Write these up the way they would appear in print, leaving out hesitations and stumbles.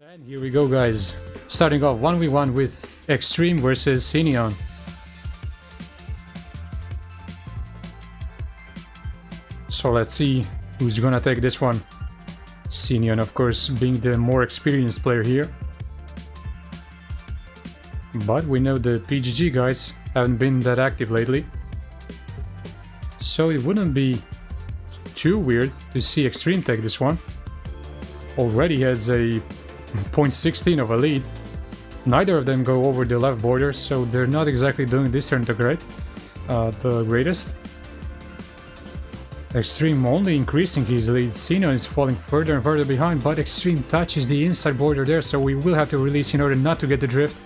And here we go, guys. Starting off 1v1 with Extreme versus Sinion. So let's see who's gonna take this one. Sinion, of course, being the more experienced player here. But we know the PGG guys haven't been that active lately. So it wouldn't be too weird to see Extreme take this one. Already has a 0.16 of a lead. Neither of them go over the left border, so they're not exactly doing this turn the greatest. Extreme only increasing his lead. Sinion is falling further and further behind, but Extreme touches the inside border there, so we will have to release in order not to get the drift.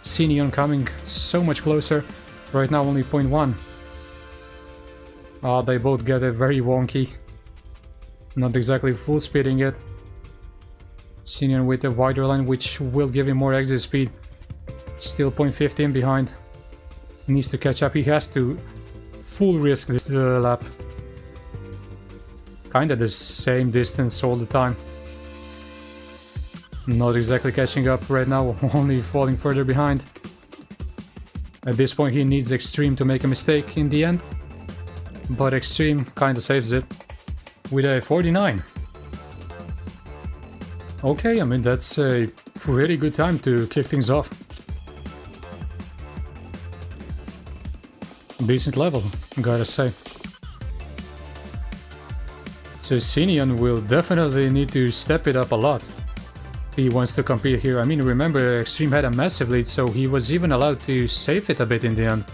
Sinion coming so much closer. Right now only 0.1. They both get it very wonky. Not exactly full speeding it. Sinion with a wider line, which will give him more exit speed. Still 0.15 behind. Needs to catch up. He has to full risk this lap. Kinda the same distance all the time. Not exactly catching up right now, only falling further behind. At this point he needs Extreme to make a mistake in the end. But Extreme kinda saves it with a 49. Okay, I mean that's a pretty good time to kick things off. Decent level, gotta say. So Sinion will definitely need to step it up a lot. He wants to compete here. I mean, remember, Extreme had a massive lead, so he was even allowed to save it a bit in the end.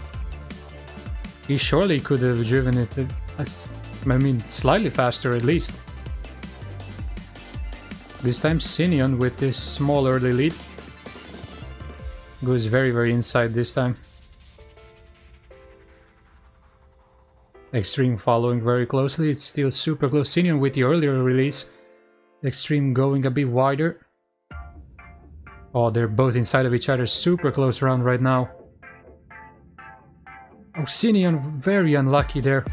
He surely could have driven it, slightly faster at least. This time Sinion with this small early lead. Goes very inside this time. Extreme following very closely. It's still super close. Sinion with the earlier release. Extreme going a bit wider. Oh, they're both inside of each other. Super close round right now. Oh, Sinion very unlucky there.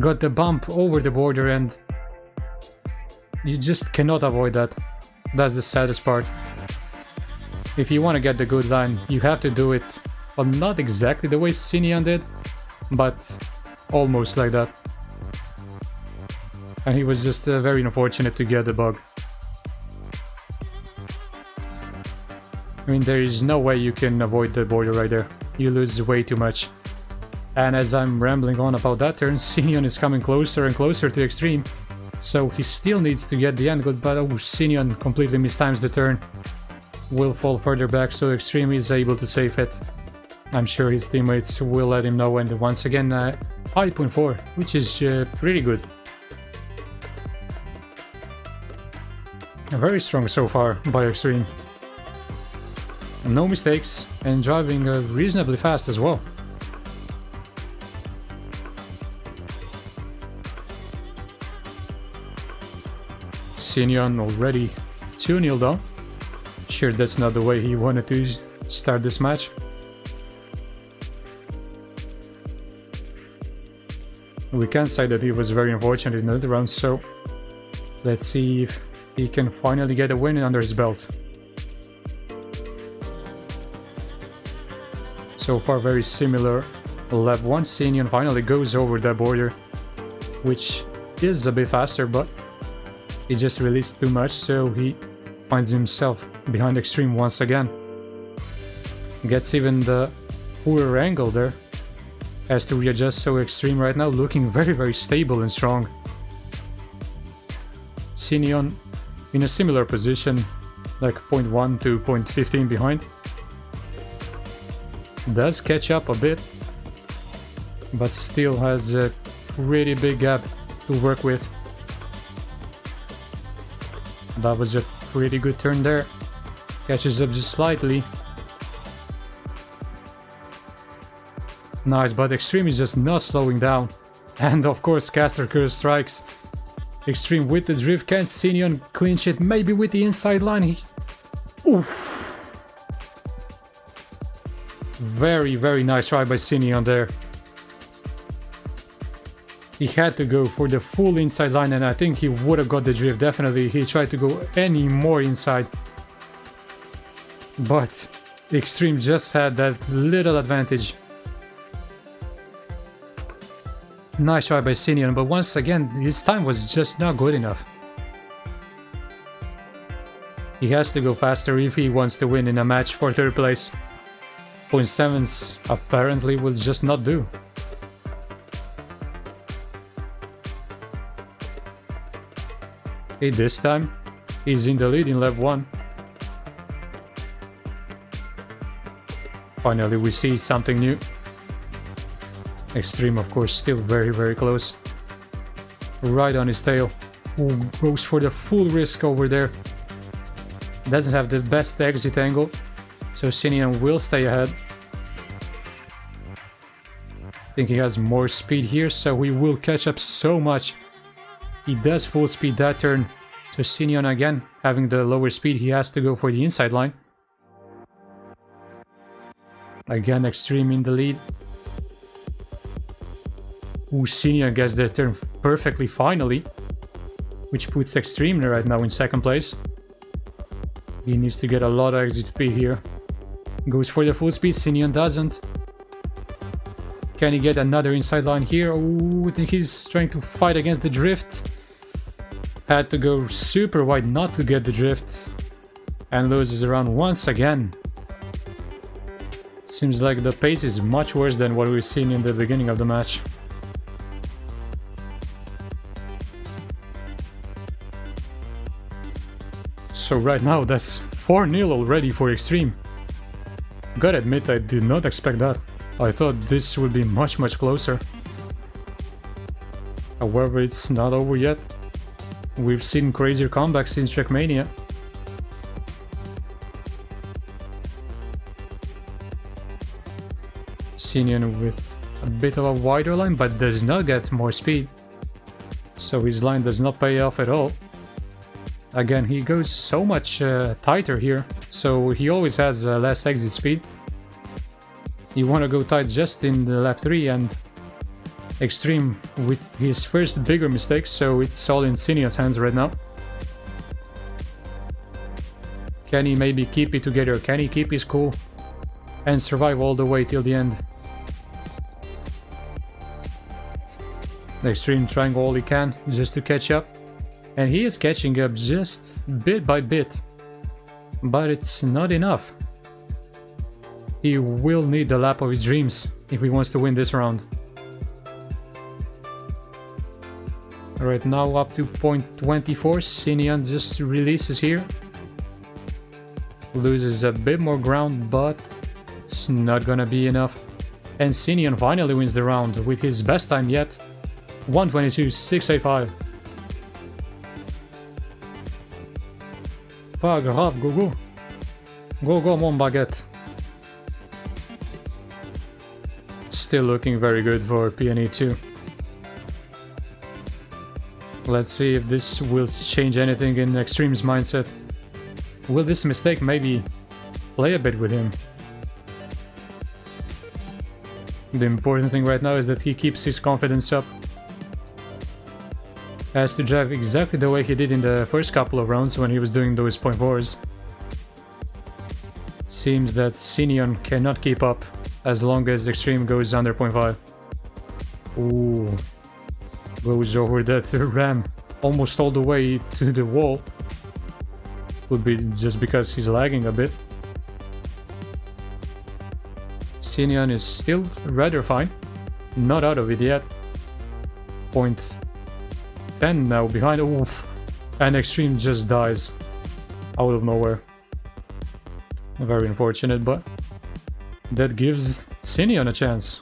Got the bump over the border and you just cannot avoid that. That's the saddest part. If you want to get the good line, you have to do it, well, not exactly the way Sinion did, but almost like that. And he was just very unfortunate to get the bug. I mean, there is no way you can avoid the border right there. You lose way too much. And as I'm rambling on about that turn, Sinion is coming closer and closer to Extreme. So he still needs to get the end good, but Sinion completely mistimes the turn. Will fall further back, so Extreme is able to save it. I'm sure his teammates will let him know, and once again 5.4, which is pretty good. Very strong so far by Extreme. No mistakes, and driving reasonably fast as well. Sinion already 2-0 down. Sure, that's not the way he wanted to start this match. We can say that he was very unfortunate in the round, so let's see if he can finally get a win under his belt. So far very similar. Lap 1, Sinion finally goes over that border, which is a bit faster, but he just released too much, so he finds himself behind Extreme once again. Gets even the poorer angle there. Has to readjust, so Extreme right now looking very stable and strong. Sinion in a similar position, like 0.1 to 0.15 behind. Does catch up a bit, but still has a pretty big gap to work with. That was a pretty good turn there. Catches up just slightly. Nice, but Extreme is just not slowing down. And of course Caster Curse strikes. Extreme with the drift. Can Sinion clinch it? Maybe with the inside line. Oof. Very nice try by Sinion there. He had to go for the full inside line, and I think he would have got the drift. Definitely, he tried to go any more inside. But Extreme just had that little advantage. Nice try by Sinion, but once again, his time was just not good enough. He has to go faster if he wants to win in a match for third place. 0.7s apparently will just not do. Okay, this time he's in the lead in lap 1. Finally we see something new. Extreme, of course, still very close. Right on his tail. Ooh, goes for the full risk over there. Doesn't have the best exit angle, so Sinian will stay ahead. I think he has more speed here, so he will catch up so much. He does full speed that turn, so Sinian again, having the lower speed, he has to go for the inside line. Again, Extreme in the lead. Ooh, Sinian gets the turn perfectly finally, which puts Extreme right now in second place. He needs to get a lot of exit speed here. Goes for the full speed, Sinian doesn't. Can he get another inside line here? Ooh, I think he's trying to fight against the drift. Had to go super wide not to get the drift. And loses around once again. Seems like the pace is much worse than what we've seen in the beginning of the match. So right now that's 4-0 already for Extreme. Gotta admit, I did not expect that. I thought this would be much closer. However, it's not over yet. We've seen crazier comebacks since Trackmania. Sinian with a bit of a wider line, but does not get more speed. So his line does not pay off at all. Again, he goes so much tighter here, so he always has less exit speed. You want to go tight just in the lap 3, and Extreme with his first bigger mistake, so it's all in Sinian's hands right now. Can he maybe keep it together? Can he keep his cool and survive all the way till the end? Extreme trying all he can just to catch up. And he is catching up just bit by bit. But it's not enough. He will need the lap of his dreams if he wants to win this round. Right now up to 0.24, Sinian just releases here. Loses a bit more ground, but it's not gonna be enough. And Sinian finally wins the round with his best time yet. 1:22.685. Pas grave, go go. Go go mon baguette. Still looking very good for PNE 2. Let's see if this will change anything in Extreme's mindset. Will this mistake maybe play a bit with him? The important thing right now is that he keeps his confidence up. Has to drive exactly the way he did in the first couple of rounds when he was doing those 0.4s. Seems that Sinian cannot keep up as long as Extreme goes under 0.5. Ooh. Goes over that ram almost all the way to the wall. Could be just because he's lagging a bit. Sinian is still rather fine. Not out of it yet. 0.10 now behind. Oof. And Extreme just dies out of nowhere. Very unfortunate, but that gives Sinian a chance.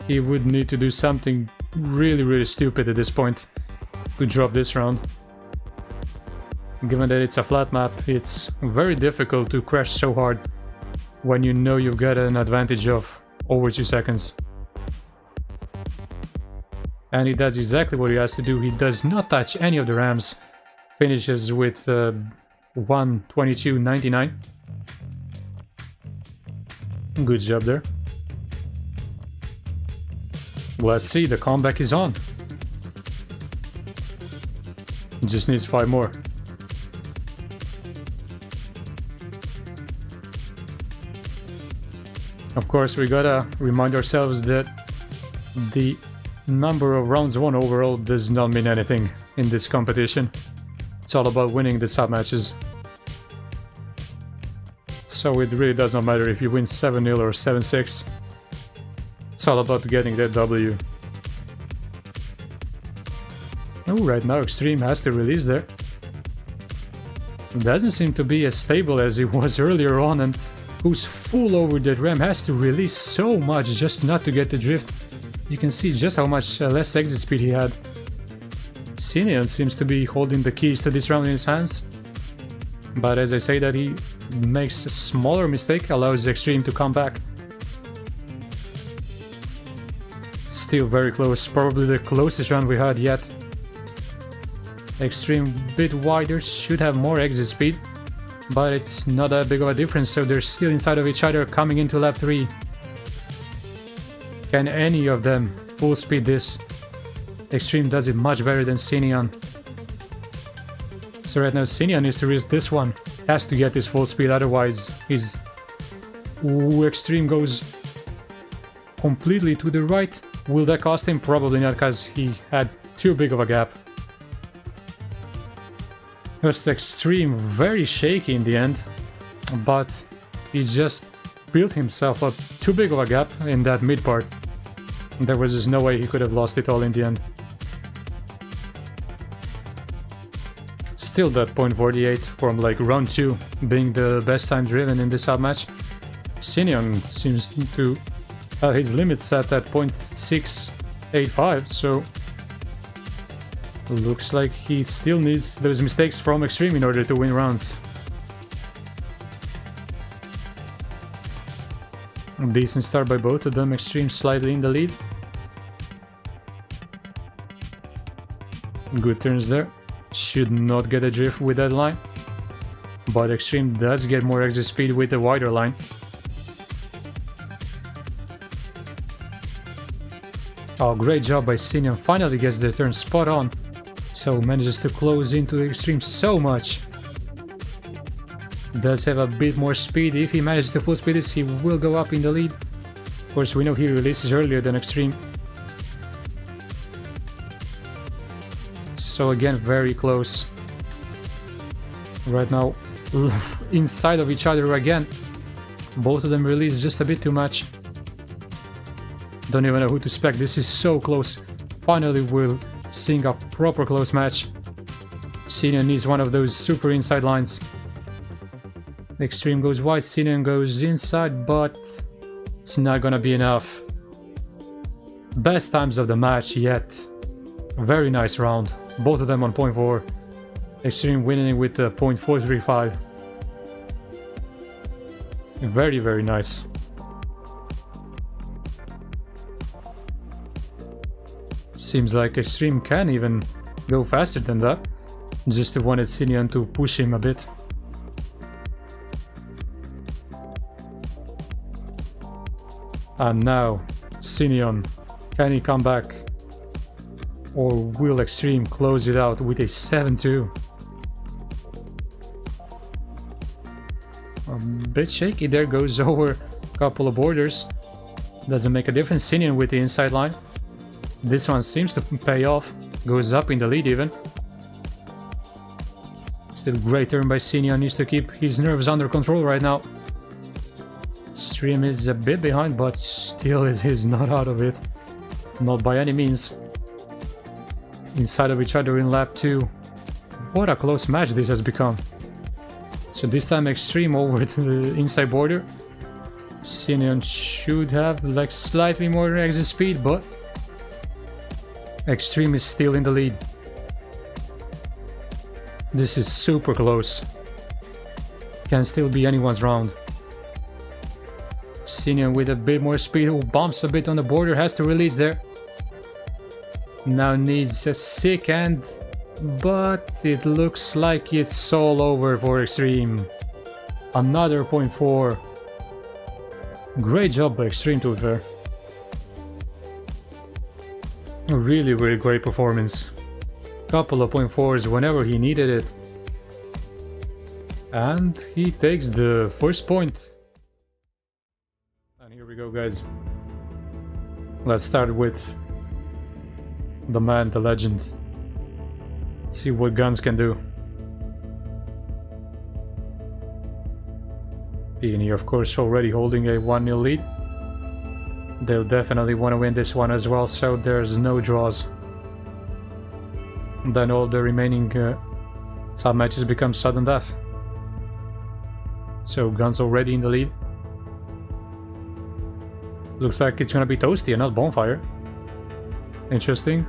He would need to do something really stupid at this point to drop this round. Given that it's a flat map, it's very difficult to crash so hard when you know you've got an advantage of over 2 seconds. And he does exactly what he has to do. He does not touch any of the rams. Finishes with 1:22.99. Good job there. Let's see, the comeback is on. It just needs 5 more. Of course, we gotta remind ourselves that the number of rounds won overall does not mean anything in this competition. It's all about winning the sub-matches. So it really does not matter if you win 7-0 or 7-6. It's all about getting that W. Oh, right now Extreme has to release there. Doesn't seem to be as stable as it was earlier on, and who's full over that ram has to release so much just not to get the drift. You can see just how much less exit speed he had. Sinian seems to be holding the keys to this round in his hands. But as I say that, he makes a smaller mistake, allows Extreme to come back. Still very close, probably the closest round we had yet. Extreme bit wider, should have more exit speed, but it's not that big of a difference, so they're still inside of each other coming into lap 3. Can any of them full speed this? Extreme does it much better than Sinian. So right now Sinian needs to risk this one, has to get his full speed, otherwise his Extreme goes completely to the right. Will that cost him? Probably not, because he had too big of a gap. It was Extreme very shaky in the end, but he just built himself up too big of a gap in that mid part. There was just no way he could have lost it all in the end. Still that .48 from like round 2 being the best time driven in this sub-match. Sinian seems to have his limit set at .685, so looks like he still needs those mistakes from Extreme in order to win rounds. Decent start by both of them, Extreme slightly in the lead. Good turns there. Should not get a drift with that line, but Extreme does get more exit speed with the wider line. Oh, great job by Sinian, finally gets the turn spot on, so manages to close into the Extreme so much. Does have a bit more speed. If he manages to full speed this, he will go up in the lead. Of course, we know he releases earlier than Extreme. So again, very close. Right now, inside of each other again. Both of them release just a bit too much. Don't even know who to spec. This is so close. Finally, we'll see a proper close match. Sinian needs one of those super inside lines. Extreme goes wide, Sinian goes inside, but it's not gonna be enough. Best times of the match yet. Very nice round. Both of them on .4. Extreme winning with .435. Very, very nice. Seems like Extreme can even go faster than that. Just wanted Sinian to push him a bit. And now, Sinian, can he come back? Or will Extreme close it out with a 7-2? A bit shaky there, goes over a couple of borders. Doesn't make a difference. Sinian with the inside line. This one seems to pay off. Goes up in the lead even. Still great turn by Sinian. Needs to keep his nerves under control right now. Extreme is a bit behind, but still it is not out of it. Not by any means. Inside of each other in lap 2. What a close match this has become. So this time Extreme over to the inside border. Sinian should have like slightly more exit speed, but Extreme is still in the lead. This is super close. Can still be anyone's round. Sinian with a bit more speed, who bumps a bit on the border, has to release there. Now needs a sick end, but it looks like it's all over for Extreme. Another .4. Great job by Extreme to be fair. A really, really great performance. Couple of 0.4s whenever he needed it. And he takes the first point. And here we go, guys. Let's start with the man, the legend. Let's see what guns can do. PNE, of course, already holding a 1-0 lead. They'll definitely want to win this one as well, so there's no draws. Then all the remaining sub-matches become sudden death. So Guns already in the lead. Looks like it's gonna be Toasty and not Bonfire. Interesting.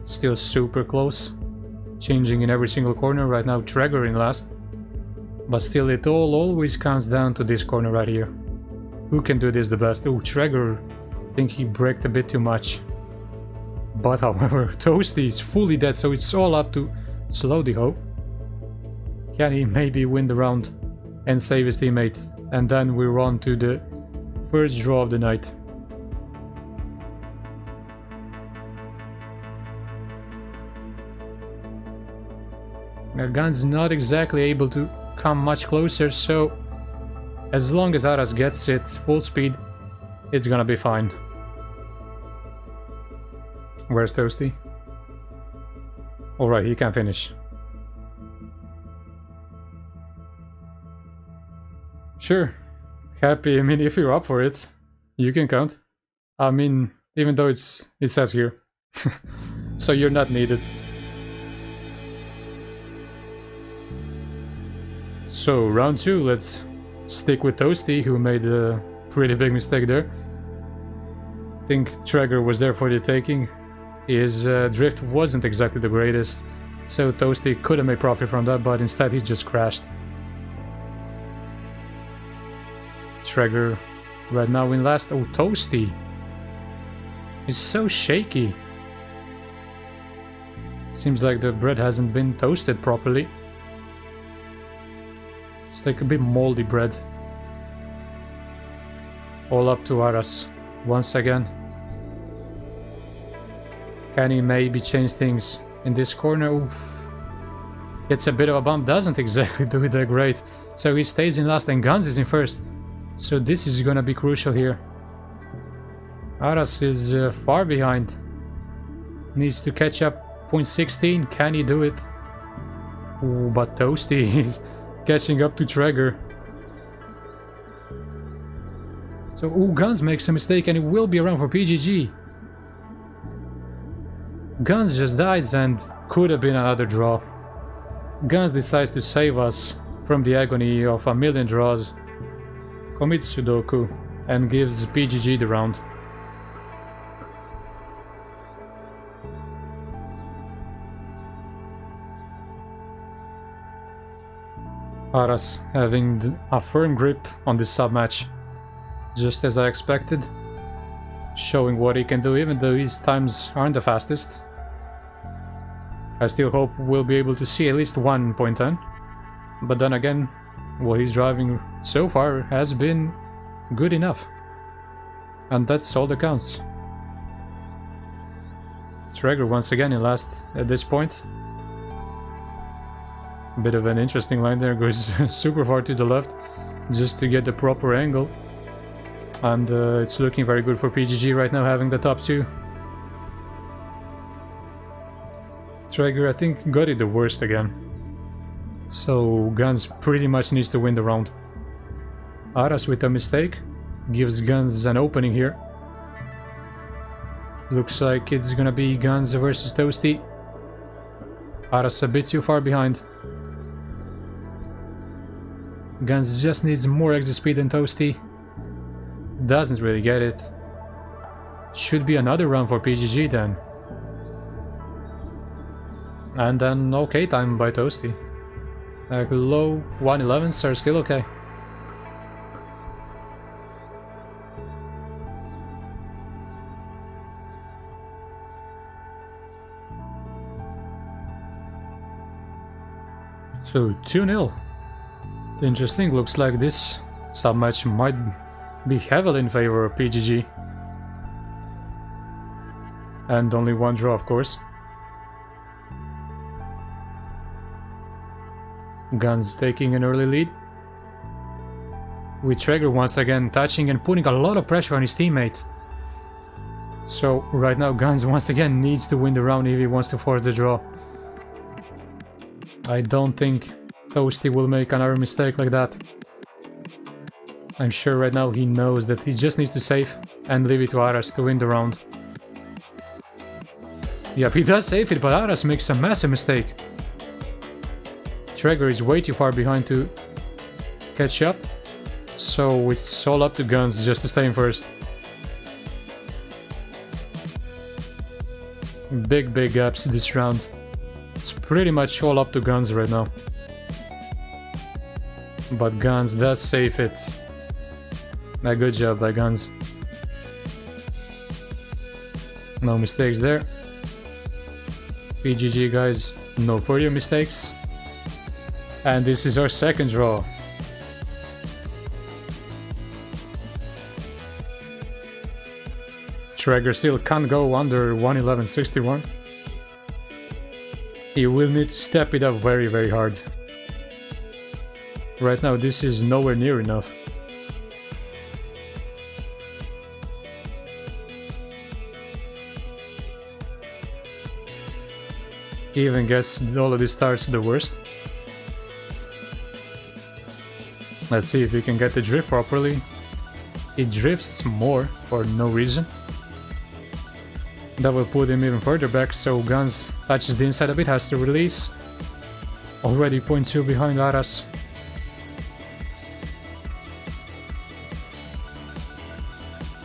Still super close. Changing in every single corner. Right now Traeger in last. But still it all always comes down to this corner right here. Who can do this the best? Oh, Traeger, I think he braked a bit too much. But however, Toasty is fully dead, so it's all up to Slowdy Ho. Can he maybe win the round and save his teammate? And then we're on to the first draw of the night. Now Guns not exactly able to come much closer, so as long as Aras gets it full speed, it's gonna be fine. Where's Toasty? Alright, he can finish. Sure. Happy, I mean, if you're up for it, you can count. I mean, even though it says here. So you're not needed. So, round 2, let's stick with Toasty, who made a pretty big mistake there. I think Traeger was there for the taking. His drift wasn't exactly the greatest, so Toasty could have made profit from that, but instead he just crashed. Traeger right now in last. Oh, Toasty is so shaky. Seems like the bread hasn't been toasted properly. It's like a bit moldy bread. All up to Aras once again. Can he maybe change things in this corner? Oof. Gets a bit of a bump, doesn't exactly do it that great. So he stays in last and Guns is in first. So this is gonna be crucial here. Aras is far behind. Needs to catch up. 0.16, can he do it? Ooh, but Toasty is catching up to Traeger. So, ooh, Guns makes a mistake and it will be around for PGG. Guns just dies and could have been another draw. Guns decides to save us from the agony of a million draws, commits Sudoku, and gives PGG the round. Aras having a firm grip on this sub-match, just as I expected, showing what he can do even though his times aren't the fastest. I still hope we'll be able to see at least 1.10, but then again, what he's driving so far has been good enough, and that's all that counts. Traeger once again in last at this point. Bit of an interesting line there, goes super far to the left just to get the proper angle, and it's looking very good for PGG right now having the top 2. Traeger, I think, got it the worst again, so Guns pretty much needs to win the round. Aras with a mistake gives Guns an opening here. Looks like it's gonna be Guns versus Toasty. Aras a bit too far behind. Guns just needs more exit speed than Toasty. Doesn't really get it. Should be another round for PGG then. And then okay time by Toasty. Like low 111s are still okay. So 2-0. Interesting, looks like this sub-match might be heavily in favor of PGG. And only one draw, of course. Guns taking an early lead. With Traeger once again touching and putting a lot of pressure on his teammate. So right now Guns once again needs to win the round if he wants to force the draw. I don't think Toasty will make another mistake like that. I'm sure right now he knows that he just needs to save and leave it to Aras to win the round. Yep, he does save it, but Aras makes a massive mistake. Traeger is way too far behind to catch up, so it's all up to Guns just to stay in first. Big gaps this round. It's pretty much all up to Guns right now. But Guns does save it. A good job by Guns. No mistakes there. PGG guys, no further mistakes. And this is our second draw. Traeger still can't go under 111.61. He will need to step it up very hard. Right now this is nowhere near enough. He even gets all of these starts the worst. Let's see if he can get the drift properly. He drifts more for no reason. That will put him even further back, so Guns touches the inside a bit, has to release. Already 0.2 behind Aras.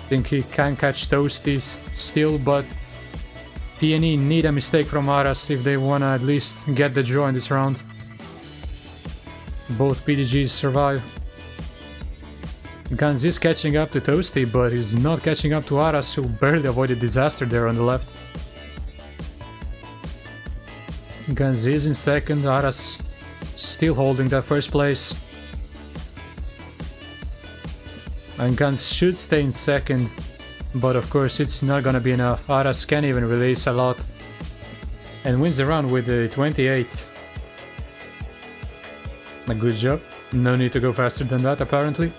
Think he can catch Toasty still, but PNE need a mistake from Aras if they wanna at least get the draw in this round. Both PGGs survive. Guns is catching up to Toasty, but he's not catching up to Aras, who barely avoided disaster there on the left. Guns is in second, Aras still holding that first place. And Guns should stay in second, but of course it's not gonna be enough. Aras can't even release a lot and wins the round with a 28. A good job. No need to go faster than that apparently.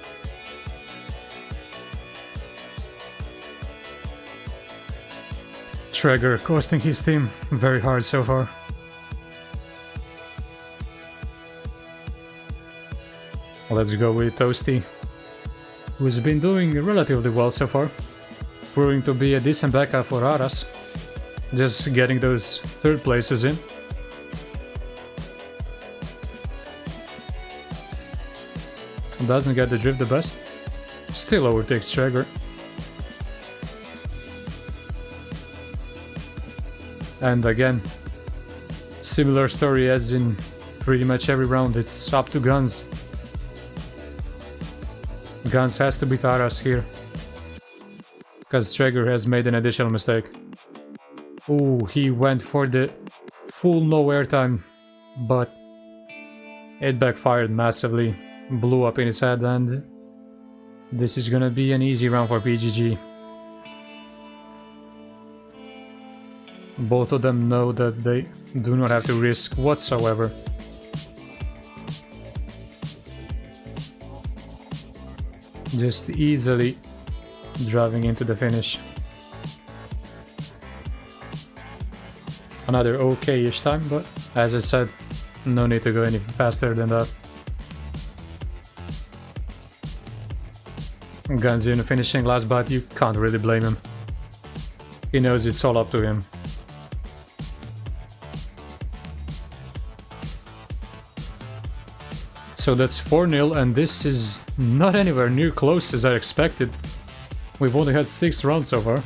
Traeger costing his team very hard so far. Let's go with Toasty, who's been doing relatively well so far, proving to be a decent backup for Aras, just getting those third places in. Doesn't get the drift the best, still overtakes Traeger. And again, similar story as in pretty much every round, it's up to Guns. Guns has to beat Aras here, because Traeger has made an additional mistake. Ooh, he went for the full no airtime, but it backfired massively, blew up in his head, and this is gonna be an easy round for PGG. Both of them know that they do not have to risk whatsoever. Just easily driving into the finish. Another okay-ish time, but as I said, no need to go any faster than that. Guns in finishing last, but you can't really blame him. He knows it's all up to him. So that's 4-0, and this is not anywhere near close as I expected. We've only had 6 rounds so far.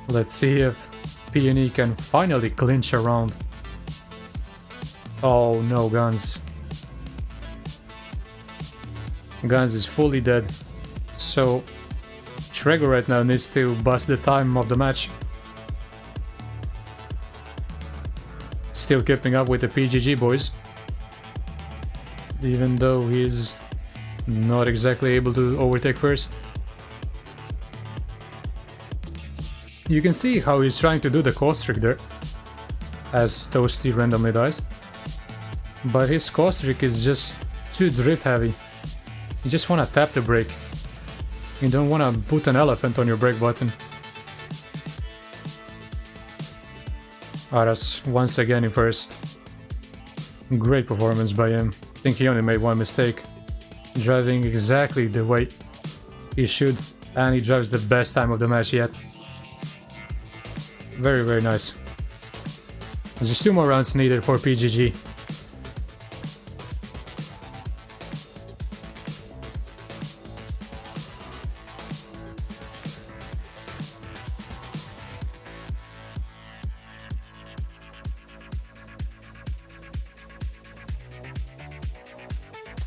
Let's see if PNE can finally clinch a round. Oh no, Guns. Guns is fully dead. So Traeger right now needs to bust the time of the match. Still keeping up with the PGG boys, even though he's Not exactly able to overtake first. You can see how he's trying to do the coast trick there, as Toasty randomly dies. But his coast trick is just too drift heavy. You just want to tap the brake. You don't want to put an elephant on your brake button. Aras once again in first. Great performance by him. I think he only made one mistake. Driving exactly the way he should, and he drives the best time of the match yet. Very, very nice. Just 2 more rounds needed for PGG.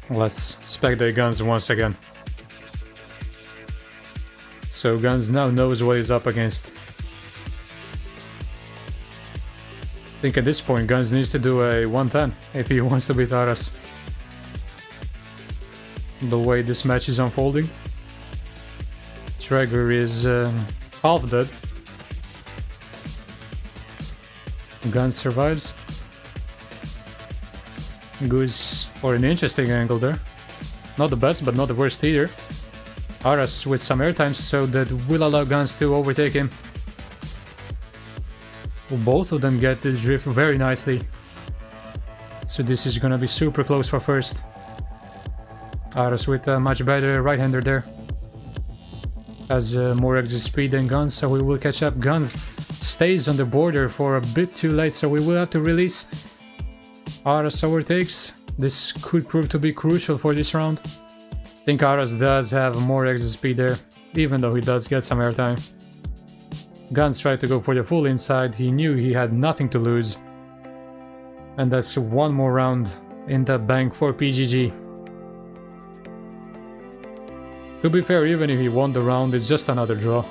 Let's spectate Guns once again. So Guns now knows what he's up against. I think at this point Guns needs to do a 110 if he wants to beat Aras. The way this match is unfolding. Traeger is half dead. Guns survives. Goes for an interesting angle there. Not the best, but not the worst either. Aras with some airtime, so that will allow Guns to overtake him. Both of them get the drift very nicely. So this is gonna be super close for first. Aras with a much better right-hander there. Has more exit speed than Guns, so we will catch up. Guns stays on the border for a bit too late, so we will have to release. Aras overtakes. This could prove to be crucial for this round. I think Aras does have more exit speed there, even though he does get some airtime. Guns tried to go for the full inside. He knew he had nothing to lose. And that's 1 more round in the bank for PGG. To be fair, even if he won the round, it's just another draw.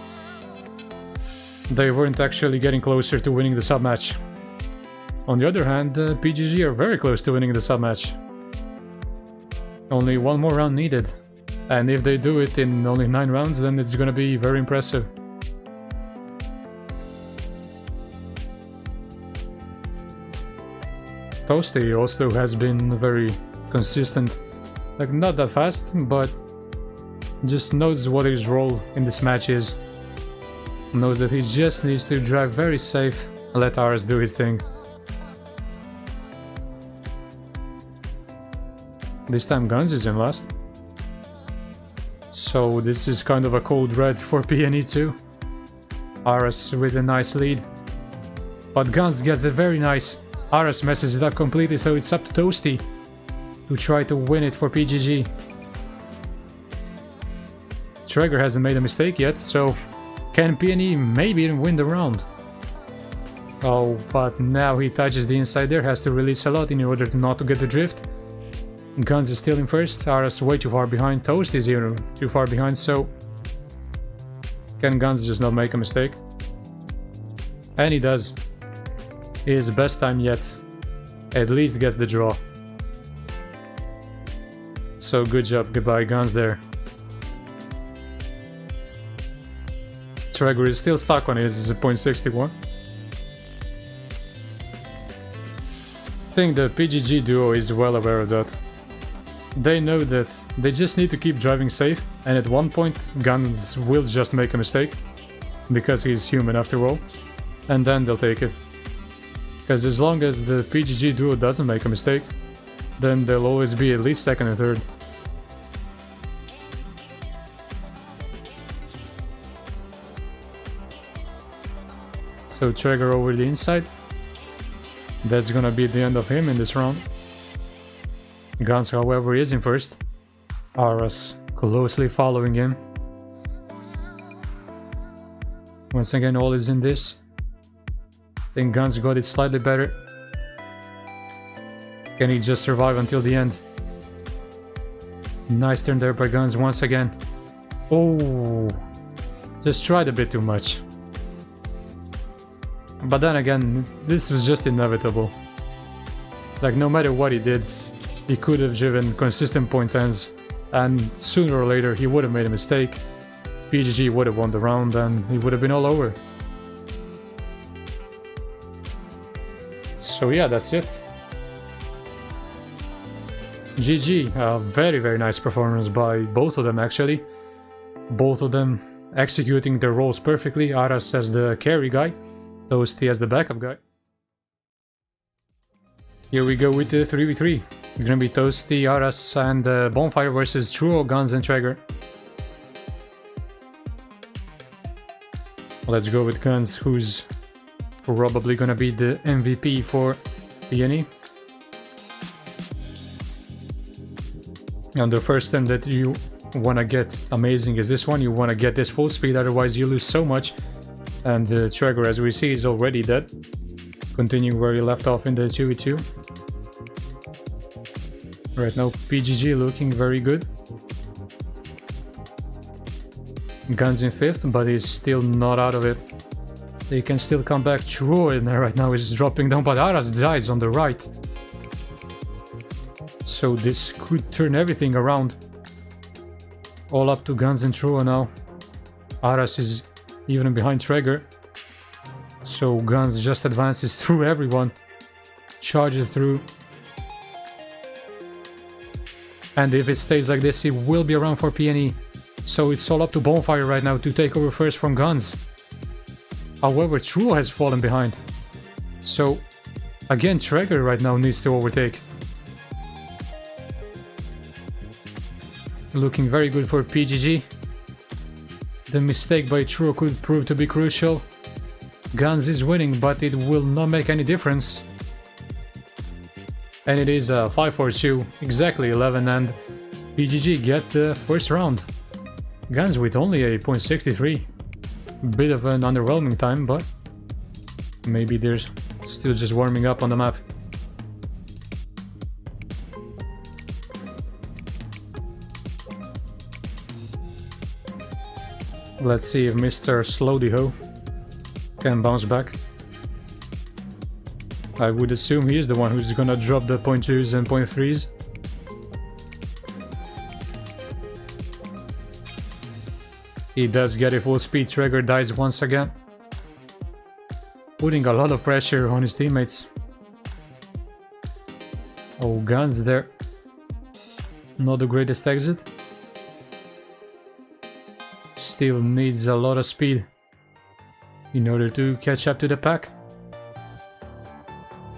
They weren't actually getting closer to winning the submatch. On the other hand, PGG are very close to winning the submatch. Only 1 more round needed. And if they do it in only 9 rounds, then it's gonna be very impressive. Toasty also has been very consistent. Like, not that fast, but just knows what his role in this match is. Knows that he just needs to drive very safe and let Aras do his thing. This time Guns is in last. So this is kind of a cold red for PNE too. Aras with a nice lead. But Guns gets it very nice. Aras messes it up completely, so it's up to Toasty to try to win it for PGG. Traeger hasn't made a mistake yet, so can PNE maybe even win the round? Oh, but now he touches the inside there, has to release a lot in order not to get the drift. Guns is still in first, Aras way too far behind, Toast is even too far behind, so can Guns just not make a mistake? And he does. His best time yet, at least gets the draw. So good job, goodbye Guns there. Traeger is still stuck on his .61. I think the PGG duo is well aware of that. They know that they just need to keep driving safe, and at one point Guns will just make a mistake, because he's human after all, and then they'll take it. Because as long as the PGG duo doesn't make a mistake, then they'll always be at least second and third. So Traeger over the inside. That's gonna be the end of him in this round. Guns, however, is in first. Aras closely following him. Once again, all is in this. I think Guns got it slightly better. Can he just survive until the end? Nice turn there by Guns once again. Oh, just tried a bit too much. But then again, this was just inevitable. Like, no matter what he did, he could have driven consistent .10s and sooner or later he would have made a mistake. PGG would have won the round and it would have been all over. So yeah, that's it. GG, a very nice performance by both of them actually. Both of them executing their roles perfectly. Aras as the carry guy, Toasty as the backup guy. Here we go with the 3v3. It's gonna be Toasty, Aras and Bonfire versus Truo, Guns and Traeger. Let's go with Guns, who's probably gonna be the MVP for PNE. And the first thing that you want to get amazing is this one. You want to get this full speed, otherwise you lose so much. And Traeger, as we see, is already dead. Continuing where he left off in the 2v2. Right now PGG looking very good. Guns in 5th, but he's still not out of it. They can still come back. Truo in there right now is dropping down, but Aras dies on the right. So this could turn everything around. All up to Guns and Truo now. Aras is even behind Traeger. So Guns just advances through everyone. Charges through. And if it stays like this, it will be around for PNE. So it's all up to Bonfire right now to take over first from Guns. However, Truo has fallen behind. So again, Traeger right now needs to overtake. Looking very good for PGG. The mistake by Truo could prove to be crucial. Guns is winning, but it will not make any difference. And it is a 5-4-2, exactly 11, and PGG get the first round. Guns with only a 0.63. Bit of an underwhelming time, but maybe they're still just warming up on the map. Let's see if Mr. Slowdyho can bounce back. I would assume he is the one who's gonna drop the 0.2s and 0.3s. He does get a full speed. Traeger dies once again, putting a lot of pressure on his teammates. Oh, Guns there. Not the greatest exit. Still needs a lot of speed in order to catch up to the pack.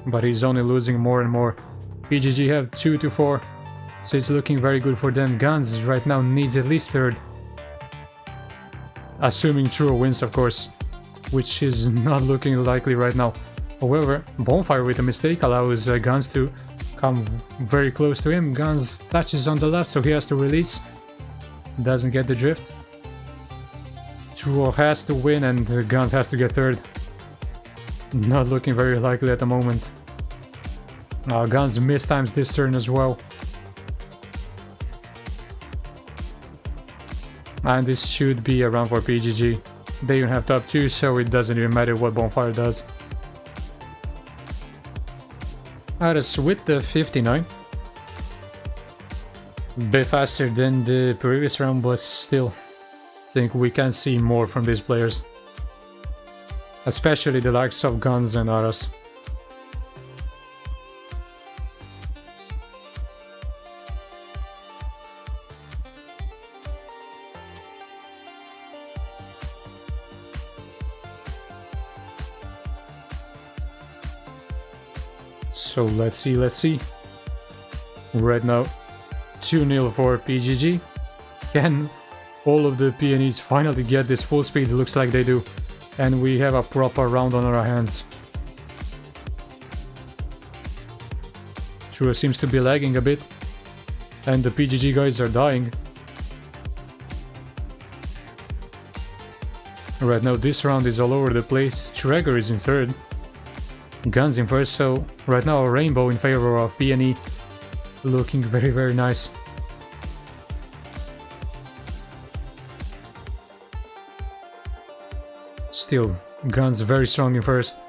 But he's only losing more and more. PGG have 2 to 4, so it's looking very good for them. Guns right now needs at least 3rd. Assuming Truo wins, of course, which is not looking likely right now. However, Bonfire with a mistake allows Guns to come very close to him. Guns touches on the left, so he has to release. Doesn't get the drift. Truo has to win and Guns has to get 3rd. Not looking very likely at the moment. Guns mistimes this turn as well. And this should be around for PGG. They even have top 2, so it doesn't even matter what Bonfire does. Aras with the 59. Bit faster than the previous round, but still think we can see more from these players. Especially the likes of Guns and Aras. So let's see. Right now, 2-0 for PGG. Can all of the PNEs finally get this full speed? It looks like they do. And we have a proper round on our hands. Truo seems to be lagging a bit. And the PGG guys are dying. Right now this round is all over the place. Traeger is in 3rd. Guns in 1st, so right now a rainbow in favor of PNE. Looking very nice. Still, Guns very strong in 1st.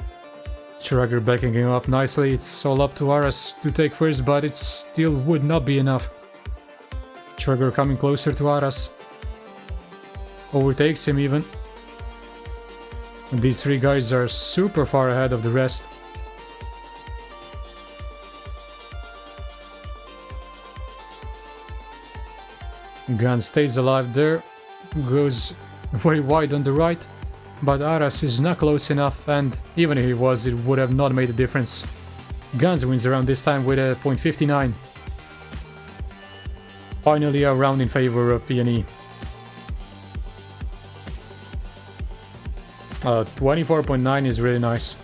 Traeger backing him up nicely. It's all up to Aras to take 1st, but it still would not be enough. Trigger coming closer to Aras. Overtakes him even. These three guys are super far ahead of the rest. Gun stays alive there. Goes very wide on the right. But Aras is not close enough, and even if he was, it would have not made a difference. Guns wins around this time with a .59. Finally a round in favor of PNE. 24.9 is really nice.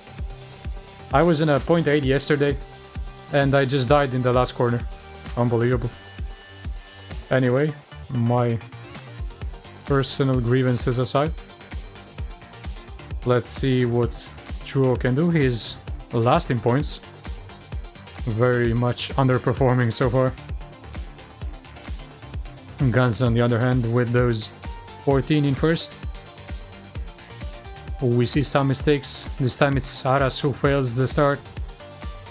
I was in a .8 yesterday, and I just died in the last corner. Unbelievable. Anyway, my personal grievances aside, let's see what Truo can do. He's last in points. Very much underperforming so far. Guns on the other hand with those 14 in first. We see some mistakes. This time it's Aras who fails the start.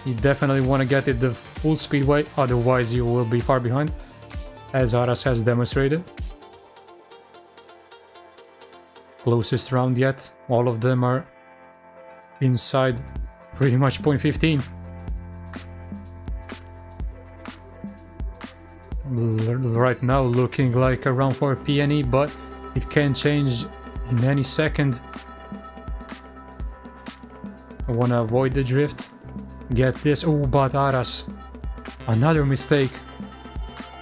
You definitely want to get it the full speedway, otherwise you will be far behind, as Aras has demonstrated. Closest round yet. All of them are inside pretty much .15. Right now looking like a round for PNE, but it can change in any second. I want to avoid the drift. Get this. Oh, but Aras. Another mistake.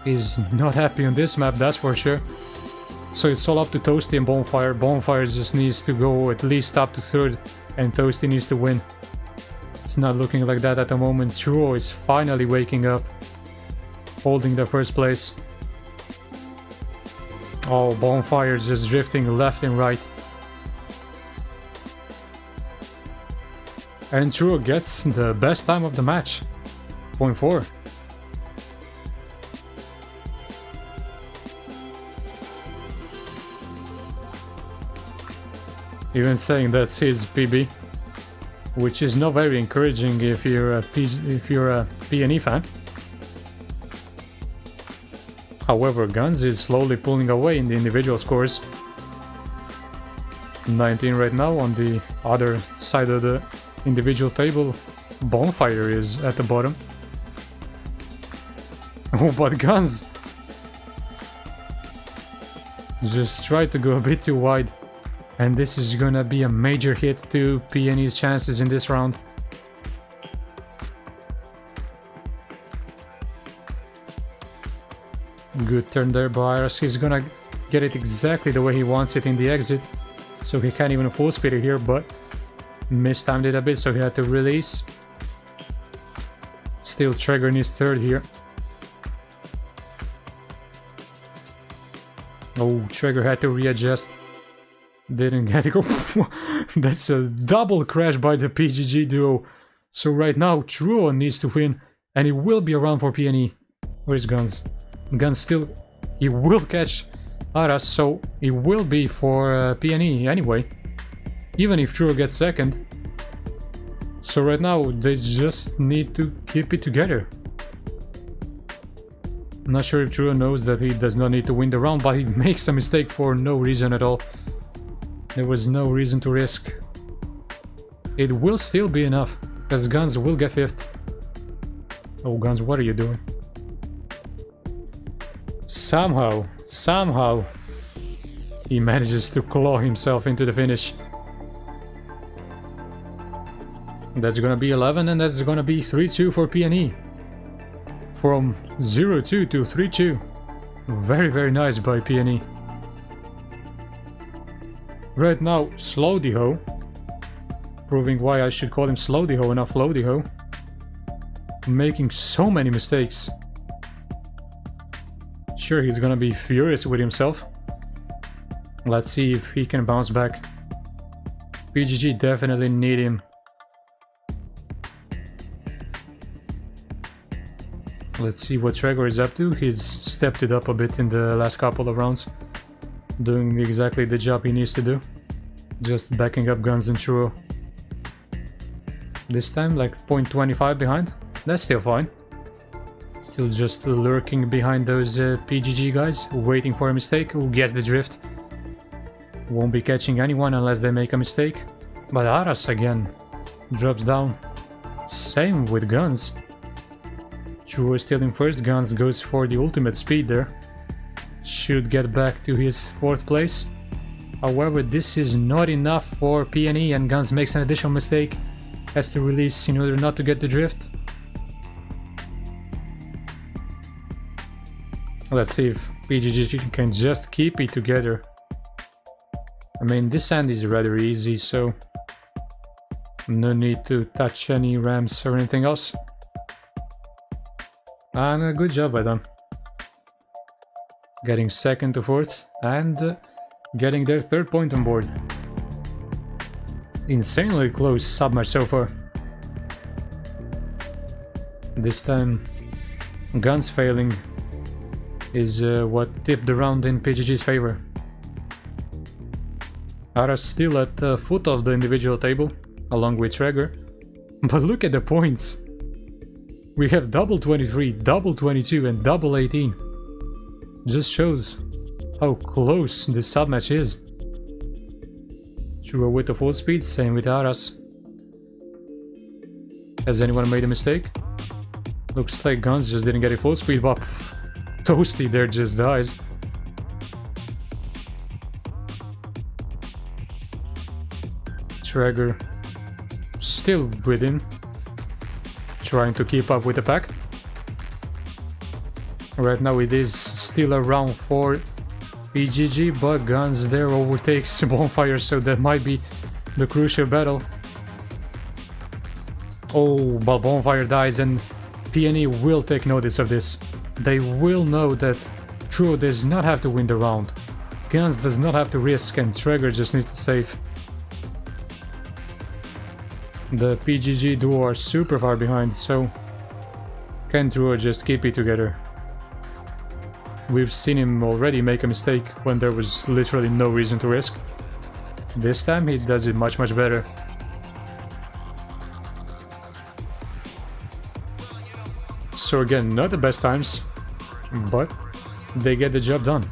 Is not happy on this map, that's for sure. So it's all up to Toasty and Bonfire. Bonfire just needs to go at least up to third, and Toasty needs to win. It's not looking like that at the moment. Truo is finally waking up, holding the first place. Oh, Bonfire just drifting left and right. And Truo gets the best time of the match. .4. Even saying that's his PB, which is not very encouraging if you're a PNE fan. However, Guns is slowly pulling away in the individual scores. 19 right now. On the other side of the individual table, Bonfire is at the bottom. Oh, but Guns just tried to go a bit too wide. And this is gonna be a major hit to PNE's chances in this round. Good turn there by Aras. He's gonna get it exactly the way he wants it in the exit. So he can't even full speed it here, but mistimed it a bit, so he had to release. Still Trigger needs third here. Oh, Trigger had to readjust. Didn't get it. That's a double crash by the PGG duo. So right now Truo needs to win, and he will be around for PNE. Where's Guns? Guns still... He will catch Aras, so he will be for PNE anyway. Even if Truo gets second. So right now they just need to keep it together. I'm not sure if Truo knows that he does not need to win the round, but he makes a mistake for no reason at all. There was no reason to risk. It will still be enough, because Guns will get fifth. Oh, Guns, what are you doing? Somehow, he manages to claw himself into the finish. That's gonna be 11, and that's gonna be 3-2 for PNE. From 0-2 to 3-2. Very, very nice by PNE. Right now, Slowdyho, proving why I should call him Slowdyho and not Flowdyho, making so many mistakes. Sure, he's gonna be furious with himself. Let's see if he can bounce back. PGG definitely need him. Let's see what Trigger is up to. He's stepped it up a bit in the last couple of rounds, doing exactly the job he needs to do. Just backing up Guns and Truo. This time like 0.25 behind. That's still fine. Still just lurking behind those PGG guys, waiting for a mistake. Who gets the drift? Won't be catching anyone unless they make a mistake. But Aras again drops down. Same with Guns. Chuo is still in first. Guns goes for the ultimate speed there. Should get back to his 4th place. However, this is not enough for PNE, and Guns makes an additional mistake. Has to release in order not to get the drift. Let's see if PGG can just keep it together. I mean, this end is rather easy, so no need to touch any ramps or anything else. And a good job by them. Getting 2nd to 4th and getting their 3rd point on board. Insanely close submatch so far. This time, Guns failing is what tipped the round in PGG's favor. Aras still at the foot of the individual table, along with Traeger. But look at the points! We have double 23, double 22 and double 18. Just shows how close this submatch is. Chuo with the full speed, same with Aras. Has anyone made a mistake? Looks like Guns just didn't get a full speed, but Toasty there just dies. Traeger still with him, trying to keep up with the pack. Right now it is still around for PGG, but Guns there overtakes Bonfire, so that might be the crucial battle. Oh, but Bonfire dies and PNE will take notice of this. They will know that True does not have to win the round. Guns does not have to risk, and Traeger just needs to save. The PGG duo are super far behind, so can True just keep it together? We've seen him already make a mistake when there was literally no reason to risk. This time he does it much better. So again, not the best times, but they get the job done.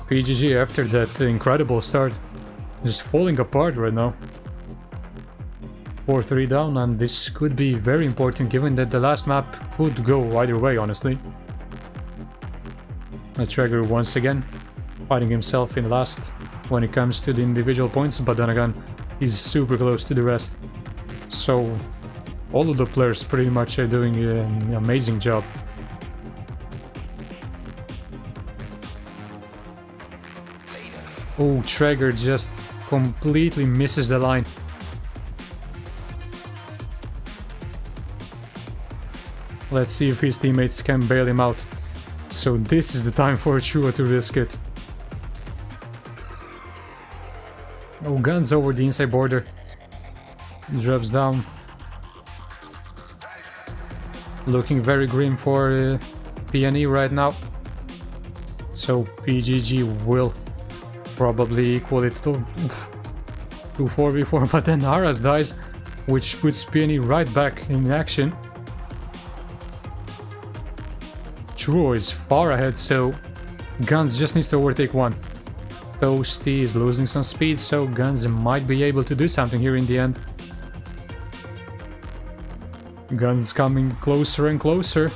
PGG, after that incredible start, just falling apart right now. 4-3 down, and this could be very important given that the last map could go either way, honestly. Traeger once again fighting himself in last when it comes to the individual points, but then again he's super close to the rest. So all of the players pretty much are doing an amazing job. Oh, Traeger just completely misses the line. Let's see if his teammates can bail him out. So this is the time for Chua to risk it. Oh, Guns over the inside border. Drops down. Looking very grim for PNE right now. So PGG will probably equal it to 4v4, but then Aras dies, which puts PNE right back in action. True is far ahead, so Guns just needs to overtake one. Toasty is losing some speed, so Guns might be able to do something here in the end. Guns coming closer and closer.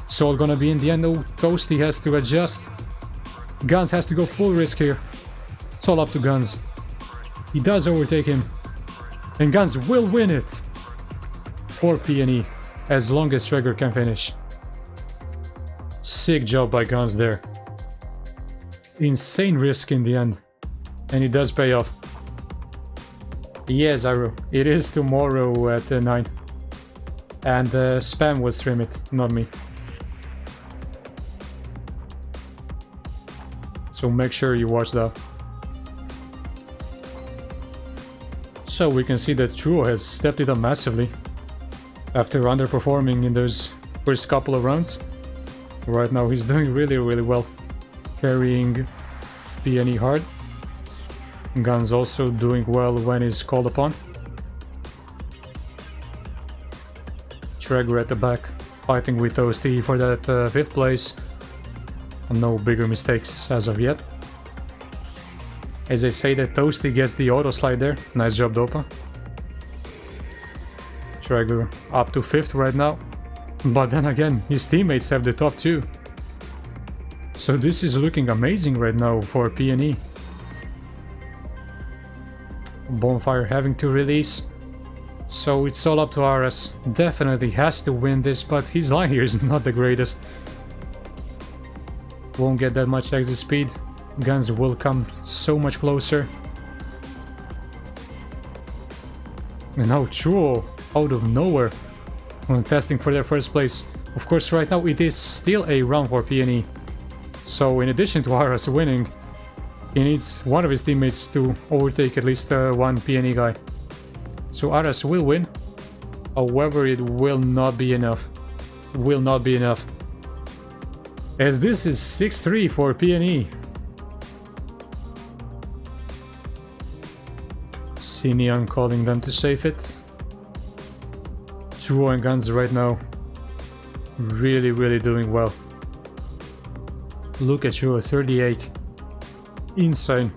It's all gonna be in the end. Oh, Toasty has to adjust. Guns has to go full risk here. It's all up to Guns. He does overtake him. And Guns will win it for PNE, as long as Traeger can finish. Sick job by Guns there. Insane risk in the end. And it does pay off. Yes, Aru. It is tomorrow at 9. And Spam will stream it, not me. So make sure you watch that. So we can see that True has stepped it up massively. After underperforming in those first couple of rounds. Right now he's doing really well. Carrying PNE hard. Guns also doing well when he's called upon. Traeger at the back, fighting with Toasty for that 5th place. No bigger mistakes as of yet. As I say that Toasty gets the auto slide there. Nice job, Dopa. Traeger up to 5th right now. But then again, his teammates have the top 2. So this is looking amazing right now for PNE. Bonfire having to release. So it's all up to RS. Definitely has to win this, but his line here is not the greatest. Won't get that much exit speed. Guns will come so much closer. And now Chuo out of nowhere when testing for their 1st place. Of course, right now it is still a round for PNE. So in addition to RS winning, he needs one of his teammates to overtake at least one PNE guy. So RS will win. However, it will not be enough. Will not be enough. As this is 6-3 for PNE. Sinian calling them to save it. Chuo and Guns right now really doing well. Look at Chuo, 38. Insane.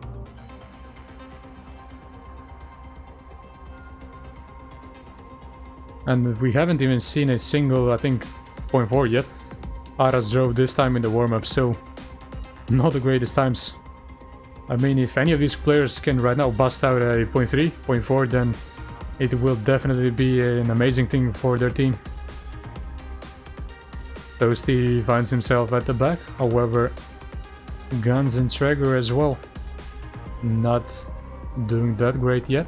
And we haven't even seen a single, I think, 0.4 yet. Aras drove this time in the warm-up, so not the greatest times. I mean, if any of these players can right now bust out a 0.3, 0.4, then it will definitely be an amazing thing for their team. Toasty finds himself at the back, however, Guns and Traeger as well. Not doing that great yet.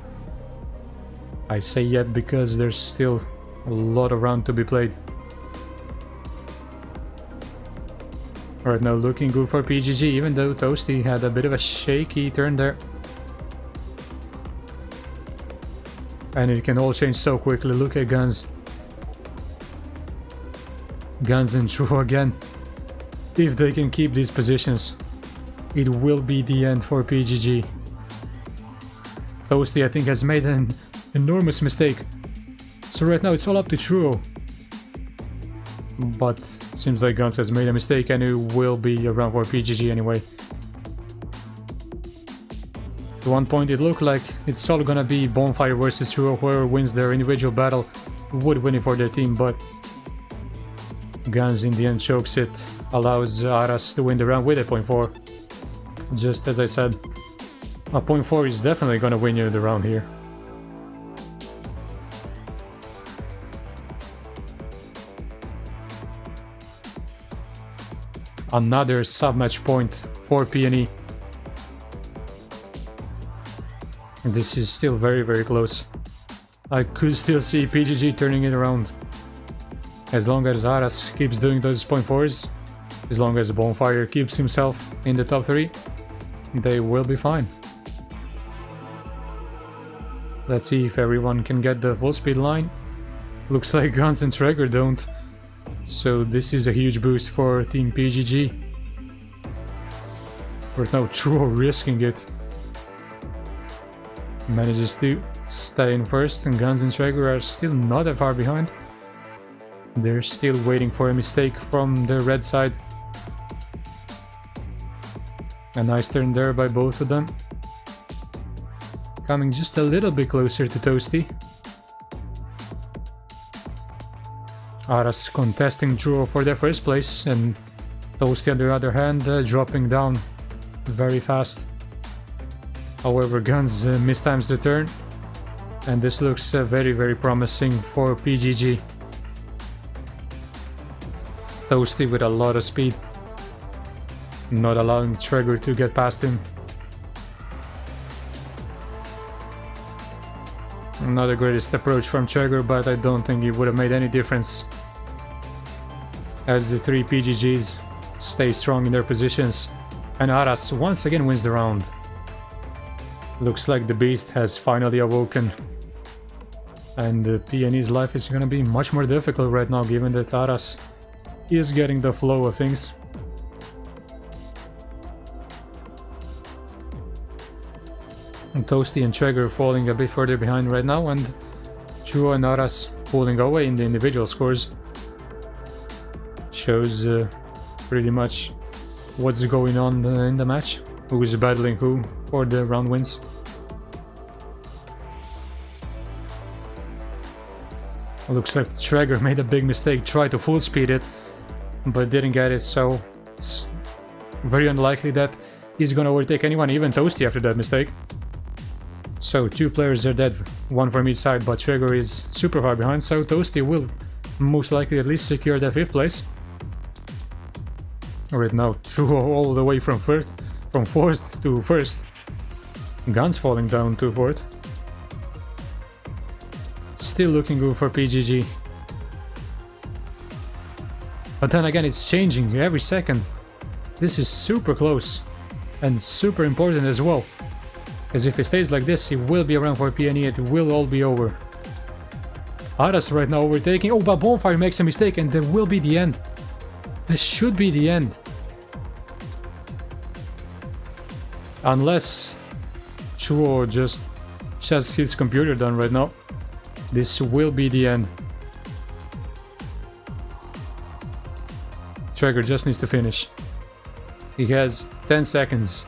I say yet because there's still a lot of round to be played. Right now looking good for PGG, even though Toasty had a bit of a shaky turn there. And it can all change so quickly. Look at Guns. Guns and True again. If they can keep these positions, it will be the end for PGG. Toasty, I think, has made an enormous mistake. So right now it's all up to True. But seems like Guns has made a mistake and it will be around for PGG anyway. At one point it looked like it's all gonna be Bonfire versus True. Whoever wins their individual battle would win it for their team, but Guns in the end chokes it, allows Aras to win the round with a 0.4. Just as I said, a 0.4 is definitely gonna win you the round here. Another submatch point for PNE. This is still very close. I could still see PGG turning it around. As long as Aras keeps doing those 0.4s, as long as Bonfire keeps himself in the top 3, they will be fine. Let's see if everyone can get the full speed line. Looks like Guns and Traeger don't. So this is a huge boost for Team PGG. Right now True risking it. Manages to stay in first, and Guns and Traeger are still not that far behind. They're still waiting for a mistake from the red side. A nice turn there by both of them. Coming just a little bit closer to Toasty. Aras contesting True for their first place, and Toasty on the other hand dropping down very fast. However, Guns mistimes the turn, and this looks very promising for PGG. Toasty with a lot of speed, not allowing Traeger to get past him. Not the greatest approach from Traeger, but I don't think it would have made any difference, as the 3 PGGs stay strong in their positions, and Aras once again wins the round. Looks like the beast has finally awoken, and PNE's life is gonna be much more difficult right now, given that Aras is getting the flow of things. And Toasty and Traeger falling a bit further behind right now, and Chuo and Aras pulling away in the individual scores. Shows pretty much what's going on in the match, who is battling who for the round wins. Looks like Traeger made a big mistake, tried to full speed it, but didn't get it, so it's very unlikely that he's gonna overtake anyone, even Toasty after that mistake. So 2 players are dead, 1 from each side, but Traeger is super far behind, so Toasty will most likely at least secure the 5th place. Right now, through all the way from 4th to 1st. Guns falling down to 4th. Still looking good for PGG. But then again, it's changing every second. This is super close and super important as well. As if it stays like this, it will be around for PNE, it will all be over. Aras right now overtaking. Oh, but Bonfire makes a mistake and there will be the end. This should be the end. Unless Chuo just has his computer done right now. This will be the end. Traeger just needs to finish. He has 10 seconds.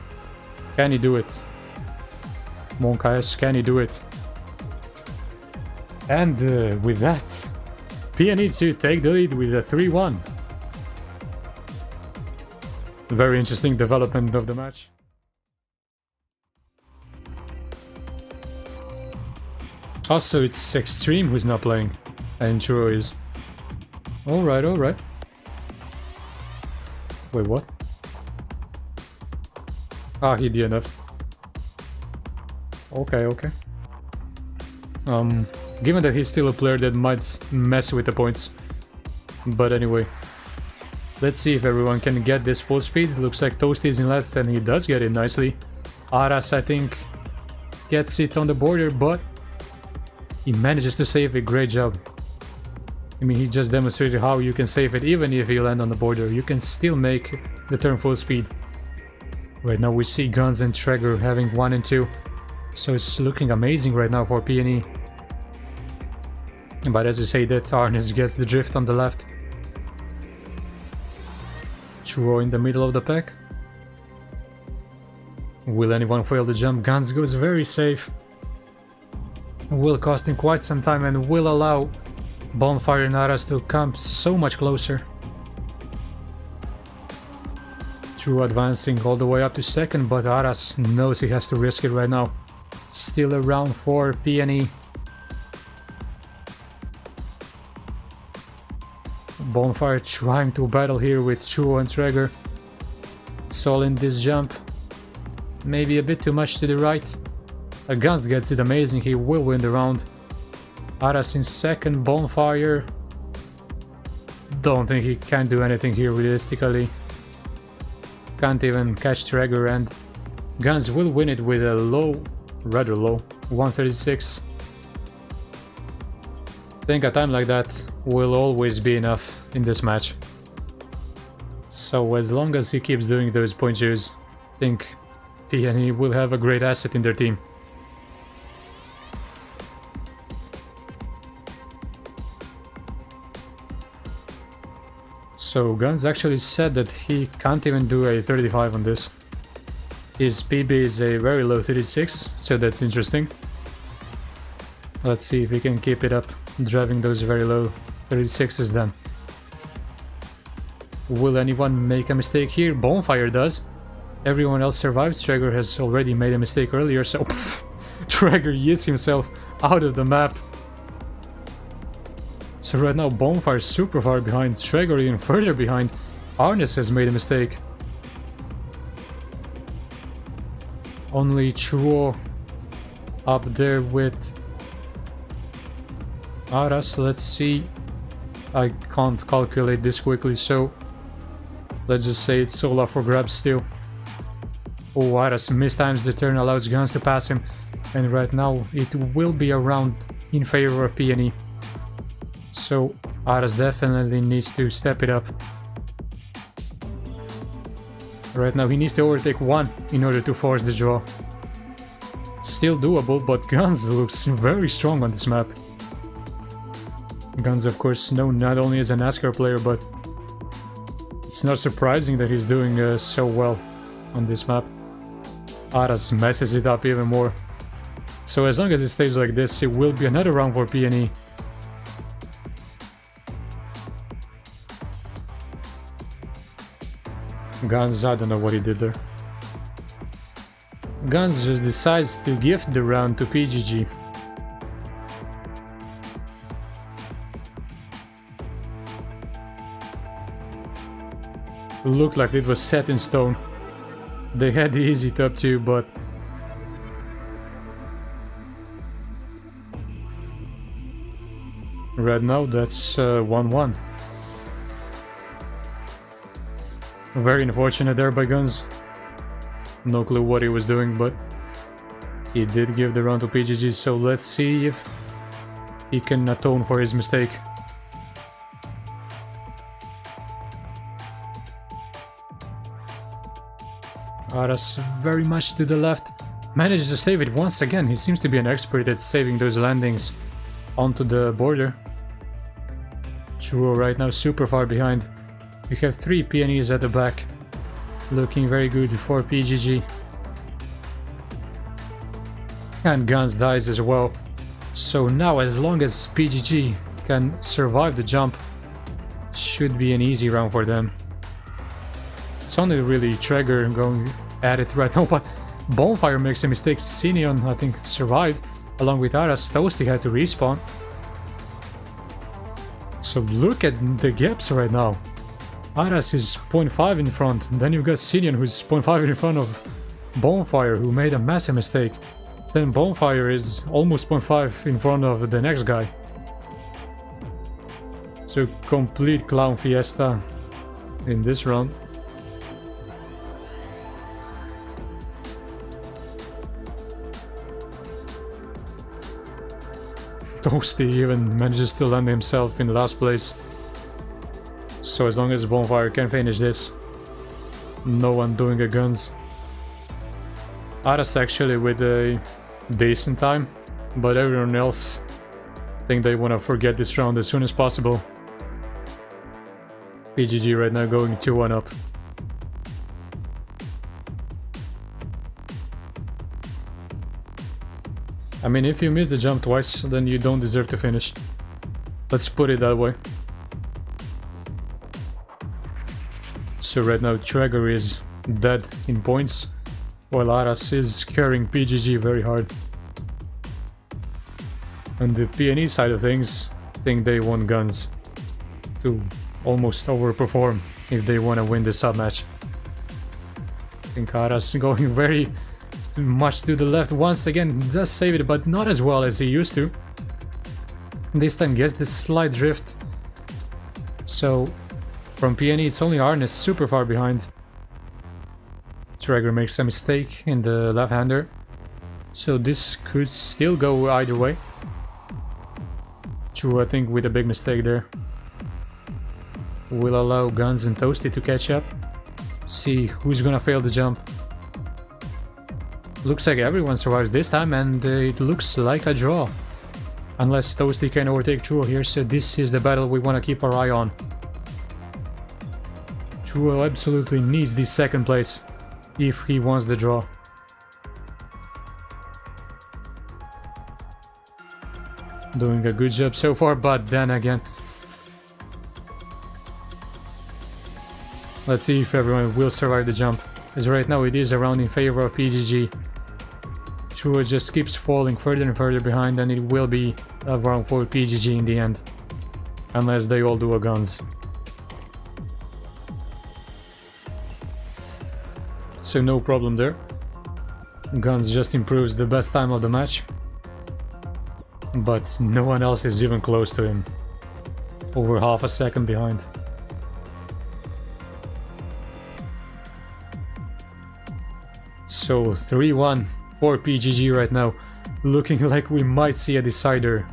Can he do it? Monkaes, can he do it? And with that, PNE to take the lead with a 3-1. Very interesting development of the match. Also, it's Extreme who's not playing, and Churro is. Alright, alright. Wait, what? Ah, he DNF. Okay, okay. Given that he's still a player that might mess with the points. But anyway. Let's see if everyone can get this full speed. Looks like Toasty is in last and he does get it nicely. Aras, I think, gets it on the border, but he manages to save it. Great job. I mean, he just demonstrated how you can save it even if you land on the border. You can still make the turn full speed. Right now we see Guns and Traeger having 1 and 2. So it's looking amazing right now for PNE. But as you say, that Arnes gets the drift on the left. Churro in the middle of the pack. Will anyone fail the jump? Guns goes very safe. Will cost him quite some time and will allow Bonfire and Aras to come so much closer. Churro advancing all the way up to second, but Aras knows he has to risk it right now. Still around for PNE. Bonfire trying to battle here with Churro and Traeger. It's all in this jump. Maybe a bit too much to the right. Guns gets it amazing, he will win the round. Aras in second, Bonfire. Don't think he can do anything here realistically. Can't even catch Traeger, and Guns will win it with a low, rather low, 136. I think a time like that will always be enough in this match. So as long as he keeps doing those point shoes, I think PNE will have a great asset in their team. So Guns actually said that he can't even do a 35 on this. His PB is a very low 36, so that's interesting. Let's see if he can keep it up, driving those very low 36s then. Will anyone make a mistake here? Bonfire does. Everyone else survives. Traeger has already made a mistake earlier, so Traeger yeets himself out of the map. So right now Bonfire is super far behind, Traeger even further behind. Arnes has made a mistake. Only Churro up there with Aras. Let's see. I can't calculate this quickly, so let's just say it's all up for grabs still. Oh, Aras mistimes the turn, allows Guns to pass him, and right now it will be a round in favor of PNE. So Aras definitely needs to step it up. Right now he needs to overtake 1 in order to force the draw. still doable, but Guns looks very strong on this map. Guns, of course, known not only as a NASCAR player, but it's not surprising that he's doing so well on this map. Aras messes it up even more. So as long as it stays like this, it will be another round for PNE. Guns, I don't know what he did there. Guns just decides to gift the round to PGG. Looked like it was set in stone. They had the easy top 2, but right now that's 1-1. Very unfortunate there by Guns. No clue what he was doing, but he did give the round to PGG, so let's see if he can atone for his mistake. Aras very much to the left. Manages to save it once again. He seems to be an expert at saving those landings onto the border. Chuo right now super far behind. We have 3 PNEs at the back. Looking very good for PGG. And Guns dies as well. So now, as long as PGG can survive the jump, should be an easy round for them. It's only really Traeger going at it right now, but Bonfire makes a mistake. Sinion, I think, survived along with Aras. Toasty had to respawn. So look at the gaps right now. Aras is 0.5 in front, then you've got Sinion who's 0.5 in front of Bonfire, who made a massive mistake. Then Bonfire is almost 0.5 in front of the next guy. So complete clown fiesta in this round. Toasty even manages to land himself in last place. So as long as Bonfire can finish this, no one doing a Guns. Aras actually with a decent time, but everyone else think they want to forget this round as soon as possible. PGG right now going 2-1 up. I mean, if you miss the jump twice, then you don't deserve to finish. Let's put it that way. So right now Traeger is dead in points, while Aras is carrying PGG very hard. On the PNE side of things, I think they want Guns to almost overperform if they want to win the submatch. I think Aras going very much to the left once again, does save it, but not as well as he used to. This time gets the slight drift. So from PNE it's only Arnes super far behind. Traeger makes a mistake in the left-hander, so this could still go either way. True, I think with a big mistake there. Will allow Guns and Toasty to catch up. See who's gonna fail the jump. Looks like everyone survives this time, and it looks like a draw. Unless Toasty can overtake Chuo here, so this is the battle we want to keep our eye on. Chuo absolutely needs this second place if he wants the draw. Doing a good job so far, but then again. Let's see if everyone will survive the jump, as right now it is a round in favor of PGG. Chuo just keeps falling further and further behind, and it will be a round for PGG in the end. Unless they all do a Guns. So no problem there. Guns just improves the best time of the match. But no one else is even close to him. Over half a second behind. So 3-1 for PGG right now. Looking like we might see a decider.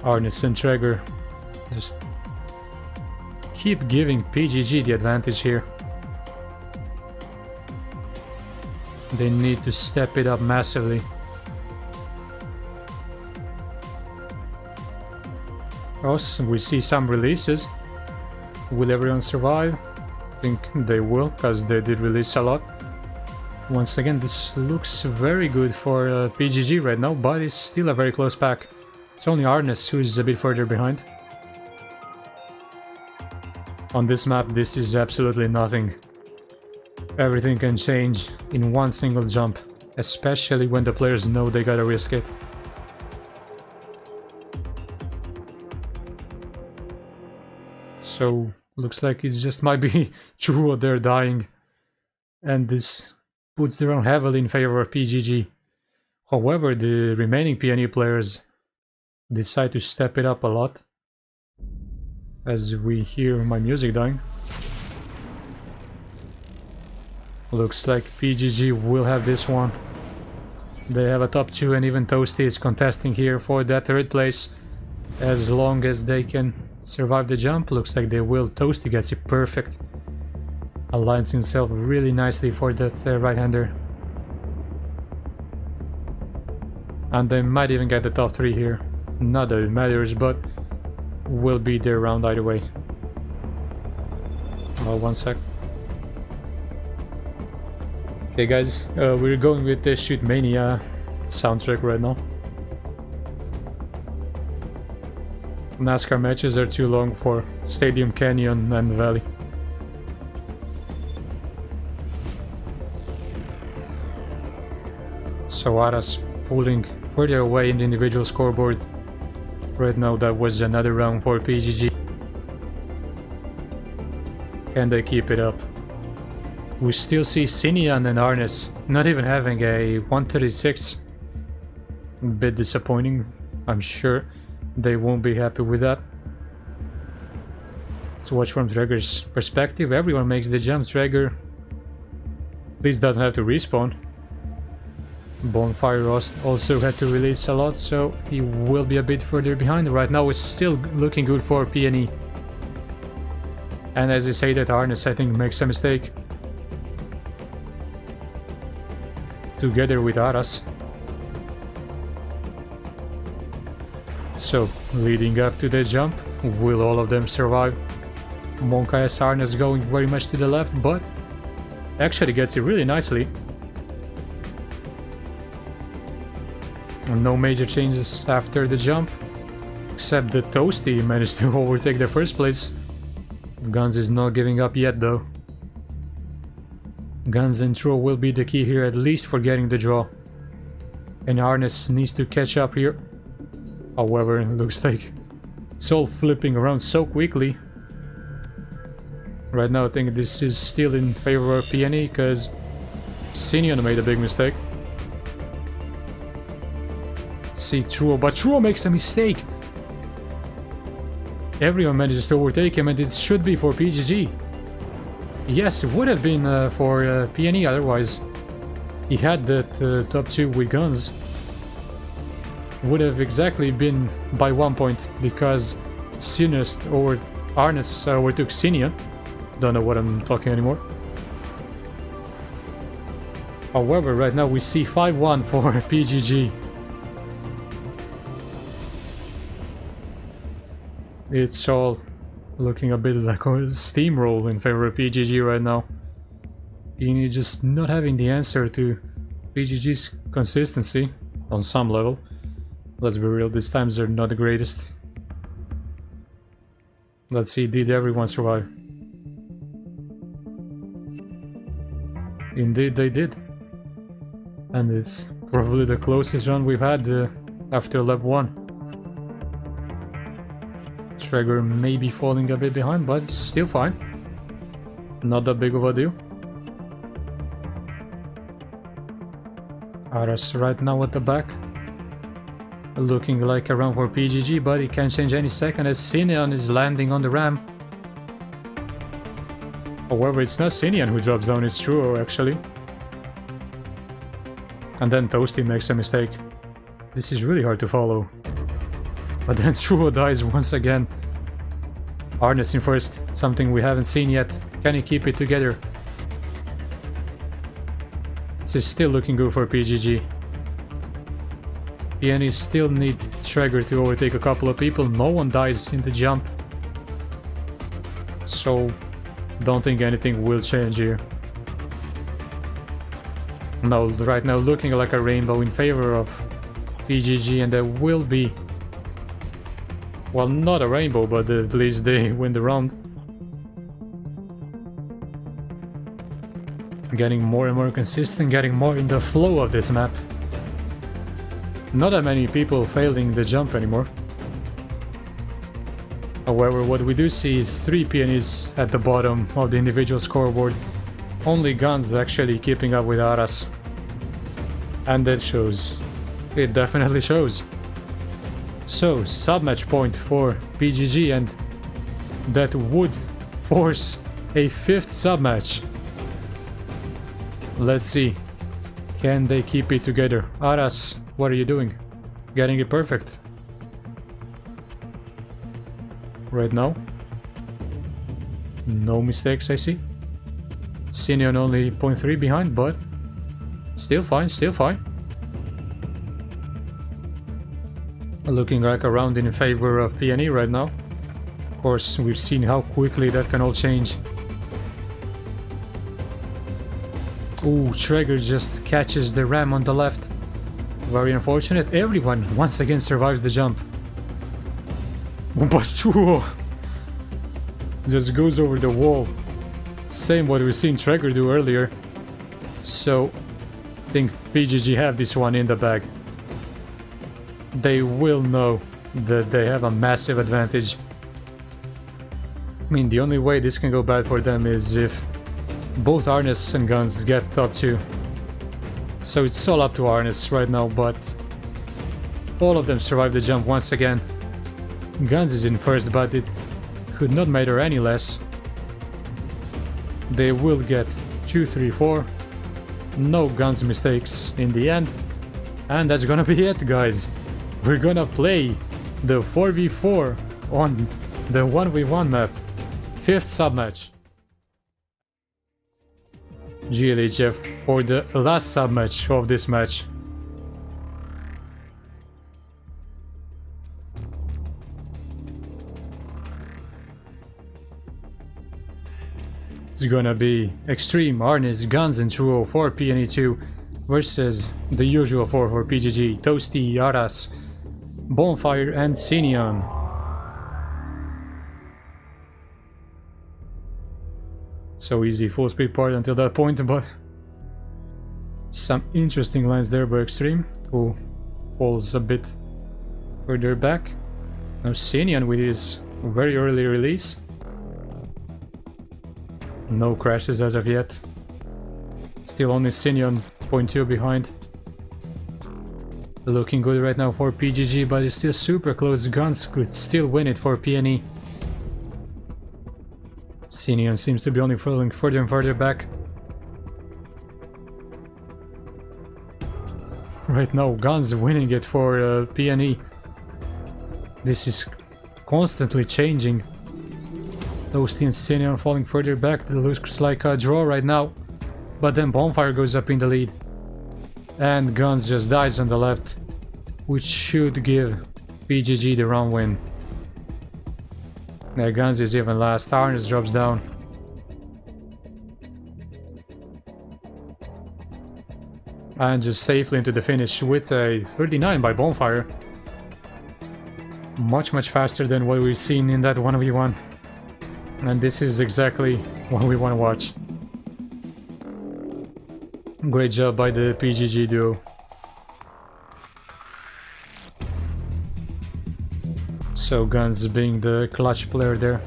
Arnes and Traeger just keep giving PGG the advantage here. They need to step it up massively. Also, we see some releases. Will everyone survive? I think they will, because they did release a lot. Once again, this looks very good for PGG right now, but it's still a very close pack. It's only Arnes who is a bit further behind. On this map, this is absolutely nothing. Everything can change in one single jump, especially when the players know they gotta risk it. So, looks like it just might be true they're dying. And this puts them heavily in favor of PGG. However, the remaining PNE players decide to step it up a lot. As we hear my music dying. Looks like PGG will have this one. They have a top 2 and even Toasty is contesting here for that 3rd place. As long as they can survive the jump, looks like they will. Toasty gets it perfect. Aligns himself really nicely for that right-hander. And they might even get the top 3 here. Not that it matters, but will be their round either way. Oh, 1 sec. Okay guys, we're going with the Shoot Mania soundtrack right now. NASCAR matches are too long for Stadium, Canyon and Valley. So Aras pulling further away in the individual scoreboard. Right now that was another round for PGG. Can they keep it up? We still see Sinian and Arnes not even having a 136. A bit disappointing. I'm sure they won't be happy with that. Let's watch from Traeger's perspective. Everyone makes the jump. Traeger at least doesn't have to respawn. Bonfire also had to release a lot, so he will be a bit further behind. Right now it's still looking good for PNE. And as I say that, Arnes I think makes a mistake. Together with Aras. So, leading up to the jump, will all of them survive? Monka has Arnes going very much to the left, but actually gets it really nicely. No major changes after the jump, except that Toasty managed to overtake the 1st place. Guns is not giving up yet though. Guns and throw will be the key here, at least for getting the draw. And Arnes needs to catch up here. However, it looks like it's all flipping around so quickly. Right now I think this is still in favor of PNE, because Sinian made a big mistake. See Truo, but Truo makes a mistake. Everyone manages to overtake him, and it should be for PGG. Yes, it would have been for PNE otherwise. He had that top 2 with guns. Would have exactly been by 1 point, because Sinest or Arnes overtook Sinian. Don't know what I'm talking anymore. However, right now we see 5-1 for PGG. It's all looking a bit like a steamroll in favor of PGG right now. PNE just not having the answer to PGG's consistency on some level. Let's be real, these times are not the greatest. Let's see, did everyone survive? Indeed they did. And it's probably the closest run we've had after lap 1. Traeger may be falling a bit behind, but it's still fine. Not that big of a deal. Aras right now at the back. Looking like a run for PGG, but it can change any second as Sinian is landing on the ramp. However, it's not Sinian who drops down, it's Truo actually. And then Toasty makes a mistake. This is really hard to follow. But then Truo dies once again. Arnes in first, something we haven't seen yet. Can he keep it together? This is still looking good for PGG. PNE still need Traeger to overtake a couple of people. No one dies in the jump. So, don't think anything will change here. No, right now looking like a rainbow in favor of PGG, and there will be... well, not a rainbow, but at least they win the round. Getting more and more consistent, getting more in the flow of this map. Not that many people failing the jump anymore. However, what we do see is 3 PNEs at the bottom of the individual scoreboard. Only Guns actually keeping up with Aras. And that shows. It definitely shows. So, submatch point for PGG, and that would force a 5th submatch. Let's see. Can they keep it together? Aras, what are you doing? Getting it perfect. Right now. No mistakes, I see. Sinion only 0.3 behind, but still fine, still fine. Looking like a round in favor of PNE right now. Of course, we've seen how quickly that can all change. Ooh, Traeger just catches the ram on the left. Very unfortunate. Everyone once again survives the jump. But Chuo just goes over the wall. Same what we've seen Traeger do earlier. So, I think PGG have this one in the bag. They will know that they have a massive advantage. I mean, the only way this can go bad for them is if both Arnes and Guns get top 2. So it's all up to Arnes right now, but all of them survive the jump once again. Guns is in first, but it could not matter any less. They will get 2, 3, 4. No Guns mistakes in the end. And that's gonna be it, guys. We're gonna play the 4v4 on the 1v1 map. 5th submatch. GLHF for the last submatch of this match. It's gonna be Extreme, Arnes, Guns and Chuo for PNE2 versus the usual 4 for PGG, Toasty, Aras, Bonfire and Sinion. So easy, full speed part until that point, but some interesting lines there by Extreme, who falls a bit further back. Now Sinion with his very early release. No crashes as of yet. Still only Sinion 0.2 behind. Looking good right now for PGG, but it's still super close. Guns could still win it for PNE. Sinion seems to be only falling further and further back. Right now, Guns winning it for PNE. This is constantly changing. Toasty and Sinion falling further back. It looks like a draw right now. But then Bonfire goes up in the lead. And Guns just dies on the left, which should give PGG the round win. Yeah, Guns is even last. Arnes drops down. And just safely into the finish with a 39 by Bonfire. Much faster than what we've seen in that 1v1. And this is exactly what we want to watch. Great job by the PGG duo. So Guns being the clutch player there.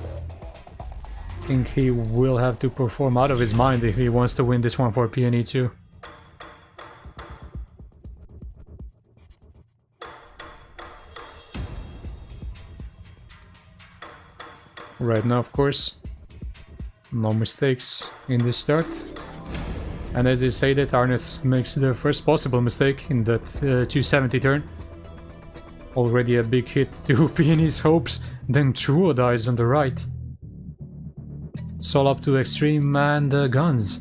I think he will have to perform out of his mind if he wants to win this one for PNE too. Right now, of course, no mistakes in this start. And as I say that, Arnes makes the first possible mistake in that 270 turn. Already a big hit to PNE's hopes, then Chuo dies on the right. It's all up to Extreme and Guns.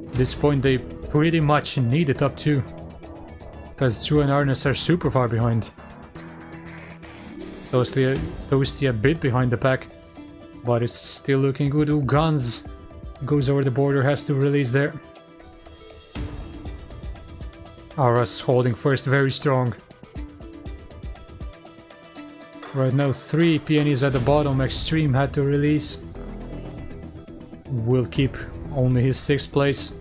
At this point they pretty much need the top 2. Because True and Arnes are super far behind. Toasty a bit behind the pack. But it's still looking good. Ooh, Guns goes over the border, has to release there. Aras holding first, very strong. Right now 3 PNEs at the bottom. Extreme had to release. Will keep only his 6th place.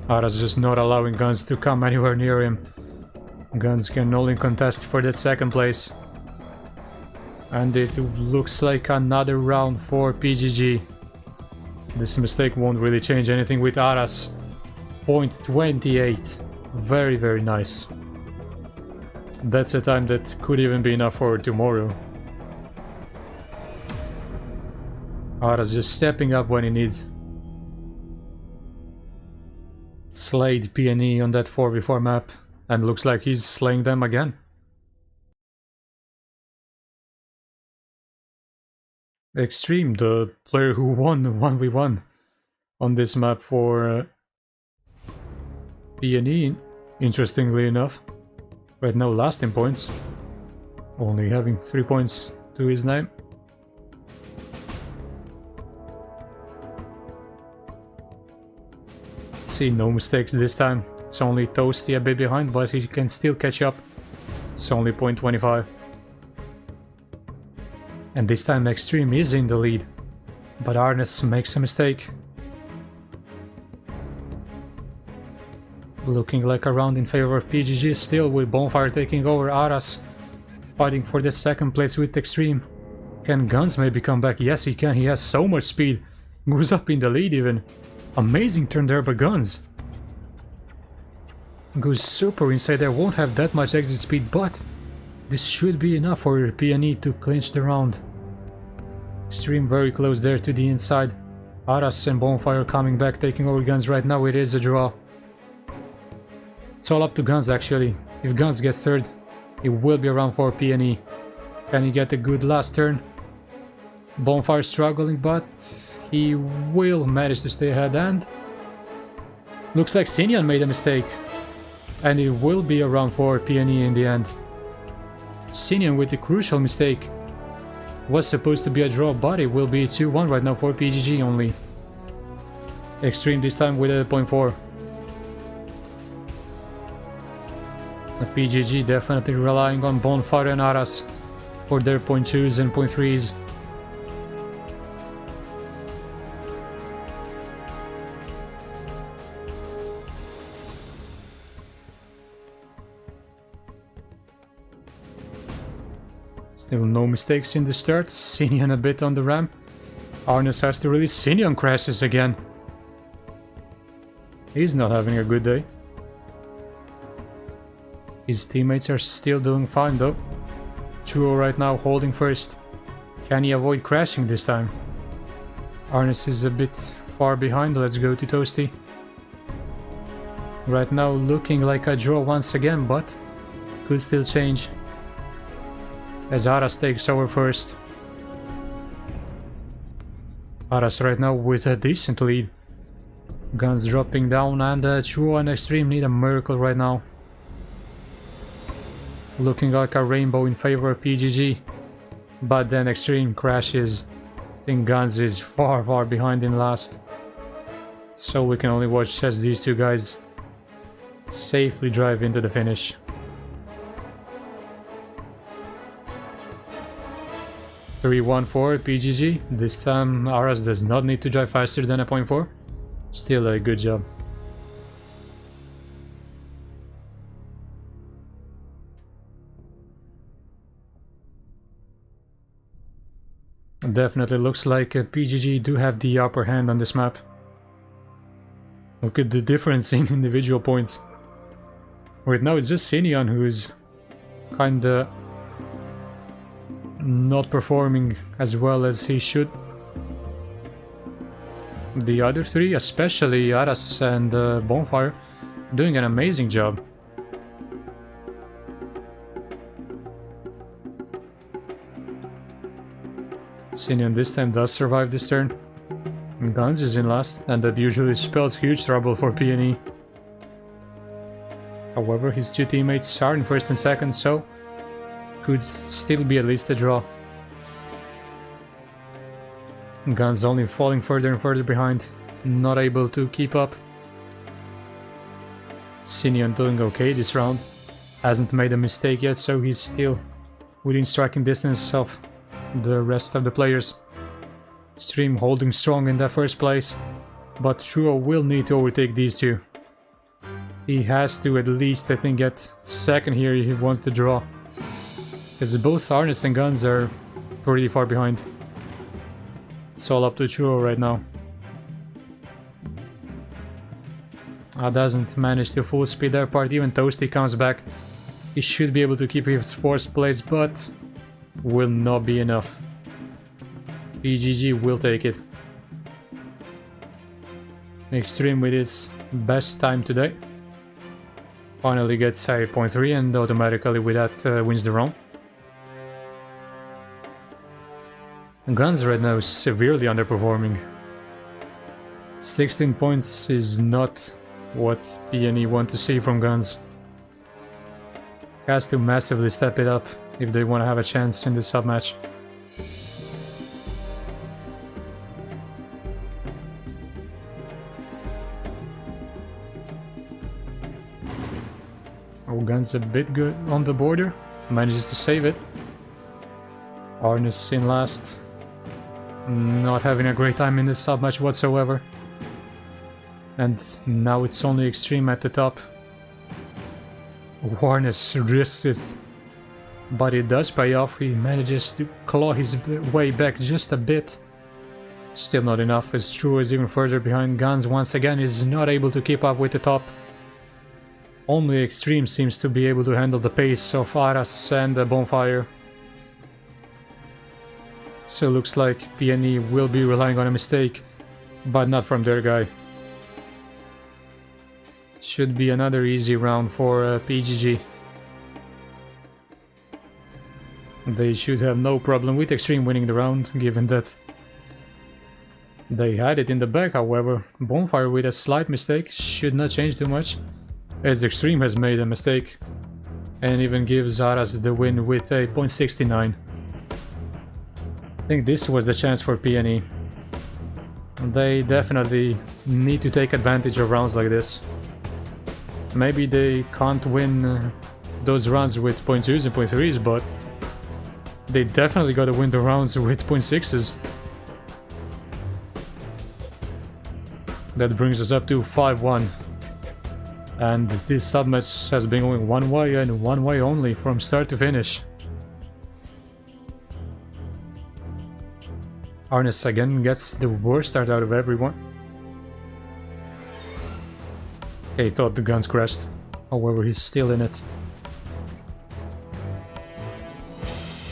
Aras just not allowing Guns to come anywhere near him. Guns can only contest for the 2nd place. And it looks like another round for PGG. This mistake won't really change anything with Aras. 0.28. Very, very nice. That's a time that could even be enough for tomorrow. Aras just stepping up when he needs. Slayed PNE on that 4v4 map, and looks like he's slaying them again. Extreme, the player who won 1v1 on this map for PNE, interestingly enough. Right now last in points, only having 3 points to his name. See, no mistakes this time. It's only Toasty a bit behind, but he can still catch up. It's only 0.25. And this time Extreme is in the lead, but Arnes makes a mistake. Looking like a round in favor of PGG still, with Bonfire taking over. Aras fighting for the 2nd place with Extreme. Can Guns maybe come back? Yes, he can. He has so much speed. Goes up in the lead even. Amazing turn there by Guns. Goes super inside there. Won't have that much exit speed, but this should be enough for PNE to clinch the round. Extreme very close there to the inside. Aras and Bonfire coming back, taking over Guns. Right now it is a draw. It's all up to Guns actually. If Guns gets 3rd, it will be around for PNE. Can he get a good last turn? Bonfire struggling, but he will manage to stay ahead, and looks like Sinian made a mistake. And it will be around for PNE in the end. Sinian with the crucial mistake. Was supposed to be a draw, but it will be 2-1 right now for PGG only. Extreme this time with a 0.4. PGG definitely relying on Bonfire and Aras for their 0.2s and 0.3s. Still no mistakes in the start. Sinian a bit on the ramp. Arnes has to release. Sinian crashes again. He's not having a good day. His teammates are still doing fine though. Chuo right now holding first. Can he avoid crashing this time? Arnes is a bit far behind. Let's go to Toasty. Right now looking like a draw once again, but could still change. As Aras takes over first. Aras right now with a decent lead. Guns dropping down, and Chuo and Extreme need a miracle right now. Looking like a rainbow in favor of PGG. But then Extreme crashes. I think Guns is far behind in last. So we can only watch as these two guys safely drive into the finish. (3-1) for PGG. This time Aras does not need to drive faster than a 0.4. Still a good job. Definitely looks like PGG do have the upper hand on this map. Look at the difference in individual points. Right now it's just Sinian who's kinda not performing as well as he should. The other three, especially Aras and Bonfire, doing an amazing job. Sinian this time does survive this turn. Guns is in last, and that usually spells huge trouble for PNE. However, his two teammates are in first and second, so could still be at least a draw. Guns only falling further and further behind, not able to keep up. Sinion doing okay this round, hasn't made a mistake yet, so he's still within striking distance of the rest of the players. Stream holding strong in that first place, but Shuo will need to overtake these two. He has to at least, I think, get second here if he wants to draw, because both Arnes and Guns are pretty far behind. It's all up to Shuo right now. Doesn't manage to full speed that part, even Toasty comes back. He should be able to keep his fourth place, but will not be enough. PGG will take it. Extreme with his best time today. Finally gets 8.3 and automatically with that wins the round. Guns right now is severely underperforming. 16 points is not what PNE want to see from Guns. Has to massively step it up if they want to have a chance in the submatch. Oh, Guns a bit good on the border, manages to save it. Arnes in last, not having a great time in this submatch whatsoever. And now it's only Extreme at the top. Arnes risks it, but it does pay off. He manages to claw his way back just a bit. Still not enough, as True is even further behind. Guns once again is not able to keep up with the top. Only Extreme seems to be able to handle the pace of Aras and the Bonfire. So looks like PNE will be relying on a mistake, but not from their guy. Should be another easy round for PGG. They should have no problem with Extreme winning the round, given that they had it in the back. However, Bonfire with a slight mistake should not change too much, as Extreme has made a mistake and even gives Aras the win with a 0.69. I think this was the chance for PNE. They definitely need to take advantage of rounds like this. Maybe they can't win those rounds with 0.2s and 0.3s, but they definitely gotta win the rounds with 0.6s. That brings us up to 5-1. And this submatch has been going one way and one way only from start to finish. Arnes again gets the worst start out of everyone. Okay, thought the Guns crashed. However, he's still in it.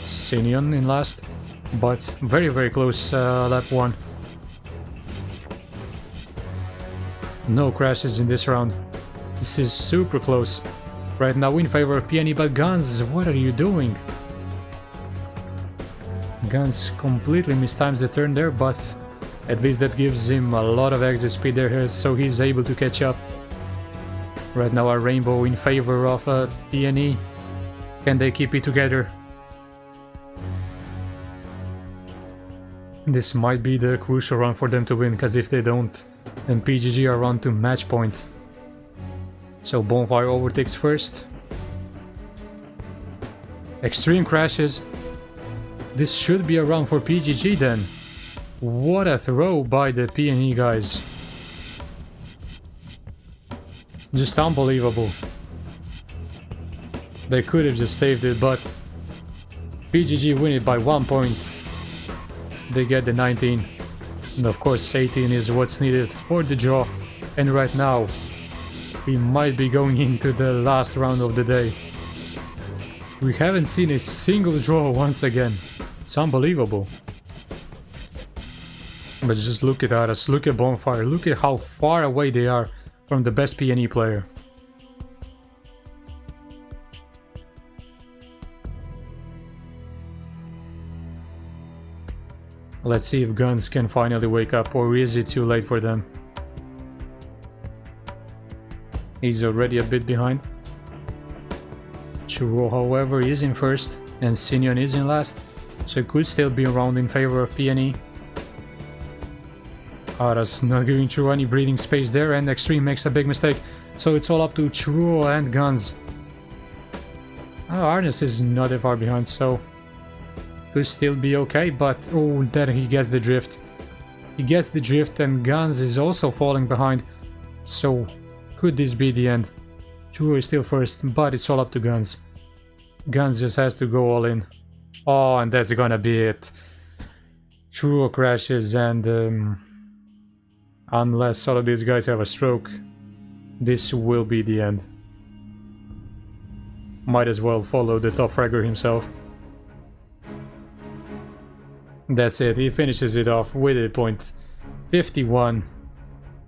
Sinion in last, but very close lap 1. No crashes in this round. This is super close. Right now in favor of PNE, but Guns, what are you doing? Guns completely mistimes the turn there, but at least that gives him a lot of exit speed there, so he's able to catch up. Right now a rainbow in favor of PNE. Can they keep it together? This might be the crucial run for them to win, because if they don't, then PGG are on to match point. So Bonfire overtakes first. Extreme crashes. This should be a round for PGG then. What a throw by the PNE guys. Just unbelievable. They could have just saved it, but PGG win it by 1 point. They get the 19. And of course 18 is what's needed for the draw. And right now, we might be going into the last round of the day. We haven't seen a single draw once again. It's unbelievable. But just look at us, look at Bonfire, look at how far away they are from the best PNE player. Let's see if Guns can finally wake up, or is it too late for them? He's already a bit behind. Churro, however, is in first, and Sinion is in last, so it could still be around in favor of PNE. Ara's not giving Churro any breathing space there, and Extreme makes a big mistake, so it's all up to Churro and Guns. Arnes is not that far behind, so could still be okay, but oh, there he gets the drift. He gets the drift, and Guns is also falling behind, so could this be the end? Churro is still first, but it's all up to Guns. Guns just has to go all in. Oh, and that's gonna be it. Churro crashes, and unless all of these guys have a stroke, this will be the end. Might as well follow the top fragger himself. That's it, he finishes it off with a point. 51.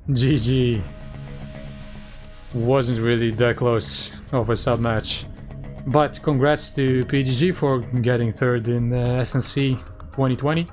GG. Wasn't really that close of a sub-match. But congrats to PGG for getting third in SNC 2020.